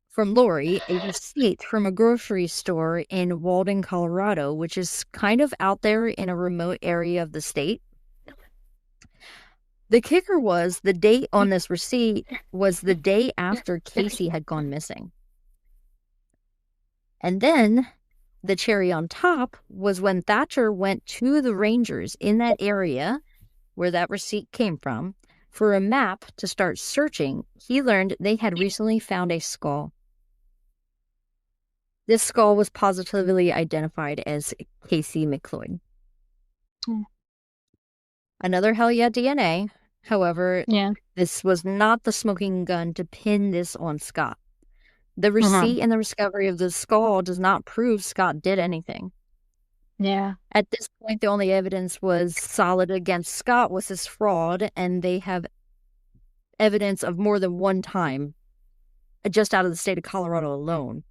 from Lori a receipt from a grocery store in Walden, Colorado, which is kind of out there in a remote area of the state. The kicker was the date on this receipt was the day after Casey had gone missing. And then the cherry on top was when Thatcher went to the rangers in that area where that receipt came from for a map to start searching, he learned they had recently found a skull. This skull was positively identified as Casey McLeod. Another hell yeah DNA. However, this was not the smoking gun to pin this on Scott. The receipt and the discovery of the skull does not prove Scott did anything. Yeah. At this point, the only evidence was solid against Scott was his fraud, and they have evidence of more than one time, just out of the state of Colorado alone,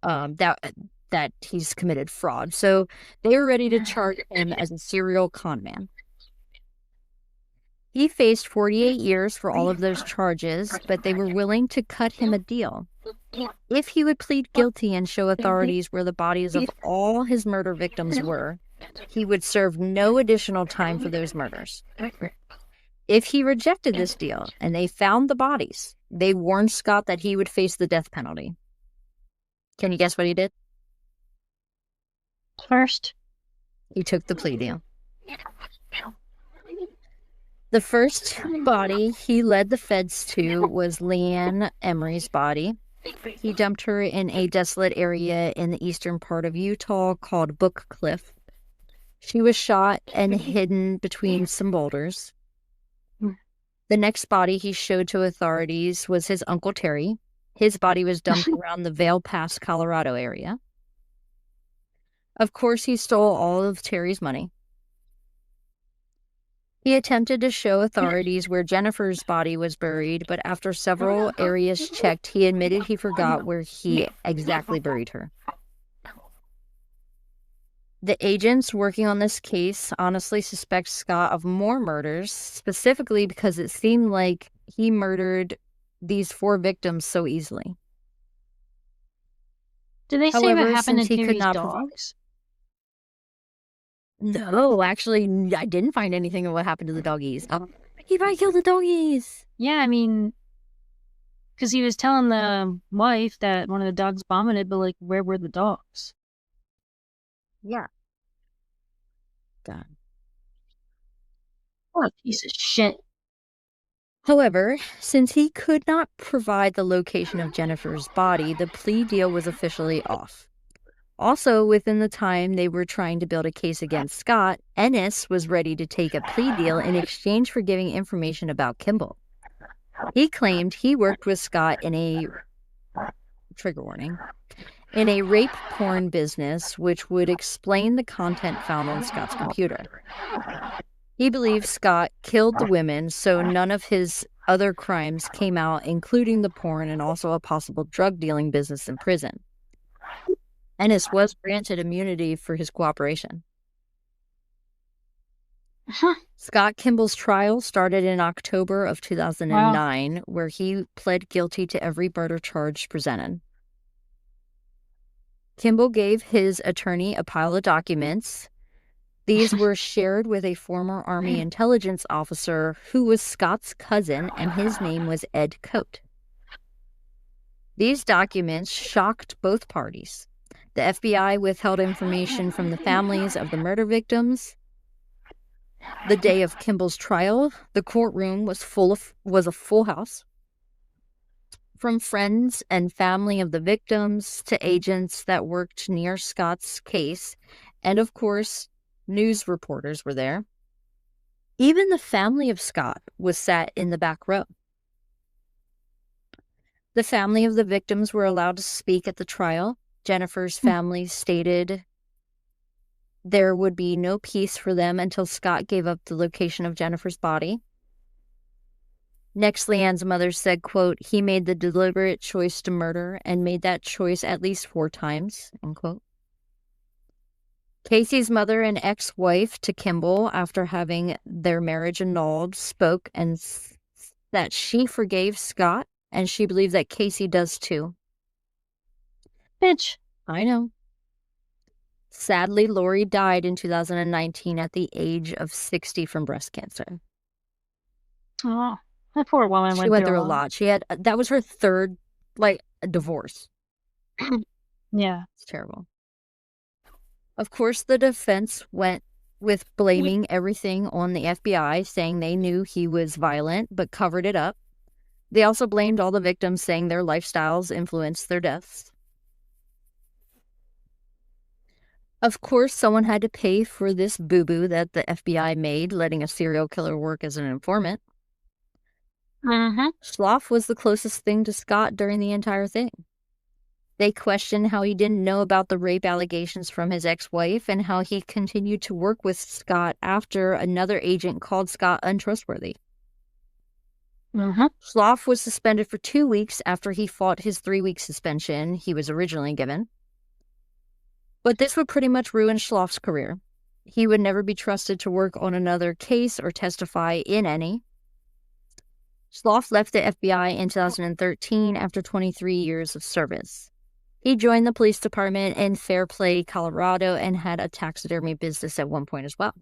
that he's committed fraud. So they were ready to charge him as a serial con man. He faced 48 years for all of those charges, but they were willing to cut him a deal. If he would plead guilty and show authorities where the bodies of all his murder victims were, he would serve no additional time for those murders. If he rejected this deal and they found the bodies, they warned Scott that he would face the death penalty. Can you guess what he did? First, he took the plea deal. The first body he led the feds to was Leanne Emery's body. He dumped her in a desolate area in the eastern part of Utah called Book Cliff. She was shot and hidden between some boulders. The next body he showed to authorities was his Uncle Terry. His body was dumped around the Vail Pass, Colorado area. Of course, he stole all of Terry's money. He attempted to show authorities where Jennifer's body was buried, but after several areas checked, he admitted he forgot where he exactly buried her. The agents working on this case honestly suspect Scott of more murders, specifically because it seemed like he murdered these 4 victims so easily. Did they say what happened to Terry's dogs? No, actually, I didn't find anything of what happened to the doggies. He probably killed the doggies. Yeah, I mean, because he was telling the wife that one of the dogs vomited, but like, where were the dogs? Yeah. God. What a piece of shit. However, since he could not provide the location of Jennifer's body, the plea deal was officially off. Also, within the time they were trying to build a case against Scott, Ennis was ready to take a plea deal in exchange for giving information about Kimball. He claimed he worked with Scott in a trigger warning in a rape porn business, which would explain the content found on Scott's computer. He believed Scott killed the women, so none of his other crimes came out, including the porn and also a possible drug dealing business in prison. Ennis was granted immunity for his cooperation. Scott Kimball's trial started in October of 2009, where he pled guilty to every murder charge presented. Kimball gave his attorney a pile of documents. These were shared with a former Army intelligence officer who was Scott's cousin, and his name was Ed Coate. These documents shocked both parties. The FBI withheld information from the families of the murder victims. The day of Kimball's trial, the courtroom was a full house. From friends and family of the victims to agents that worked near Scott's case, and of course, news reporters were there. Even the family of Scott was sat in the back row. The family of the victims were allowed to speak at the trial. Jennifer's family stated there would be no peace for them until Scott gave up the location of Jennifer's body. Next, Leanne's mother said, quote, "He made the deliberate choice to murder and made that choice at least 4 times, end quote. Casey's mother and ex-wife to Kimball, after having their marriage annulled, spoke and that she forgave Scott, and she believed that Casey does too. Bitch. I know. Sadly, Lori died in 2019 at the age of 60 from breast cancer. Oh, that poor woman She went through a lot. She had, that was her third, divorce. Yeah. It's terrible. Of course, the defense went with blaming everything on the FBI, saying they knew he was violent, but covered it up. They also blamed all the victims, saying their lifestyles influenced their deaths. Of course, someone had to pay for this boo-boo that the FBI made, letting a serial killer work as an informant. Schloff was the closest thing to Scott during the entire thing. They questioned how he didn't know about the rape allegations from his ex-wife and how he continued to work with Scott after another agent called Scott untrustworthy. Schloff was suspended for 2 weeks after he fought his 3-week suspension he was originally given. But this would pretty much ruin Schloff's career. He would never be trusted to work on another case or testify in any. Schloff left the FBI in 2013 after 23 years of service. He joined the police department in Fairplay, Colorado, and had a taxidermy business at one point as well.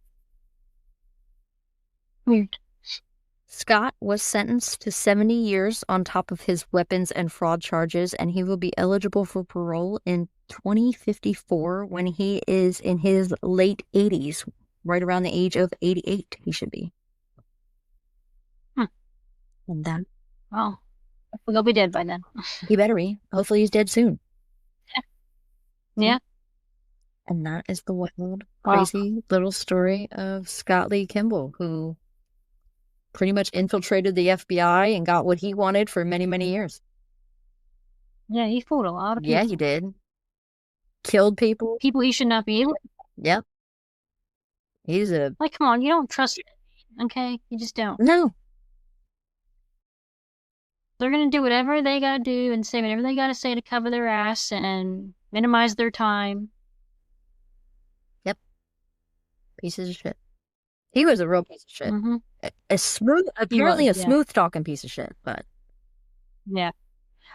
Weird. Scott was sentenced to 70 years on top of his weapons and fraud charges, and he will be eligible for parole in 2054 when he is in his late 80s, right around the age of 88 he should be. And then, well, he'll be dead by then. He better be. Hopefully he's dead soon. Yeah. And that is the wild, crazy little story of Scott Lee Kimball, who pretty much infiltrated the FBI and got what he wanted for many, many years. Yeah, he fooled a lot of people. Yeah, he did. Killed people. People he should not be able to. Yep. He's a... come on, you don't trust it, okay? You just don't. No. They're going to do whatever they got to do and say whatever they got to say to cover their ass and minimize their time. Yep. Pieces of shit. He was a real piece of shit. A smooth, apparently a smooth-talking piece of shit, but... Yeah.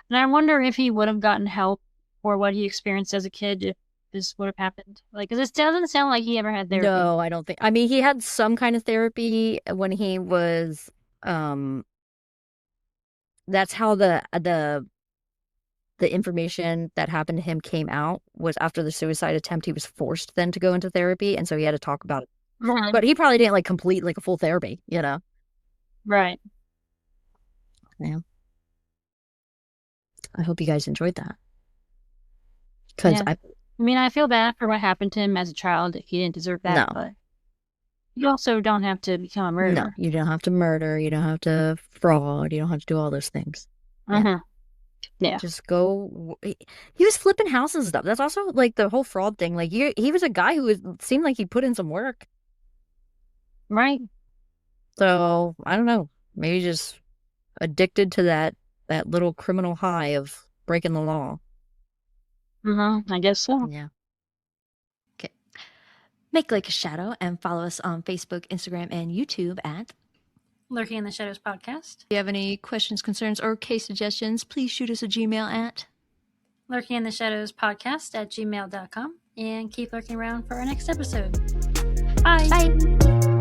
And I wonder if he would have gotten help for what he experienced as a kid if this would have happened. Because it doesn't sound like he ever had therapy. No, I don't think... I mean, he had some kind of therapy when he was... That's how the information that happened to him came out, was after the suicide attempt. He was forced then to go into therapy, and so he had to talk about it. But he probably didn't complete a full therapy, you know? Right. Yeah. I hope you guys enjoyed that. Because Yeah. I mean, I feel bad for what happened to him as a child. He didn't deserve that, No. but you also don't have to become a No, murderer. you don't have to murder. You don't have to fraud. You don't have to do all those things. Yeah. Yeah. Just go. He was flipping houses and stuff. That's also like the whole fraud thing. Like he was a guy who seemed like he put in some work. Right. So I don't know. Maybe just addicted to that little criminal high of breaking the law. I guess so. Yeah. Okay. Make like a shadow and follow us on Facebook, Instagram, and YouTube at Lurking in the Shadows Podcast. If you have any questions, concerns, or case suggestions, please shoot us a Gmail at Lurking in the Shadows Podcast at gmail.com, and keep lurking around for our next episode. Bye. Bye.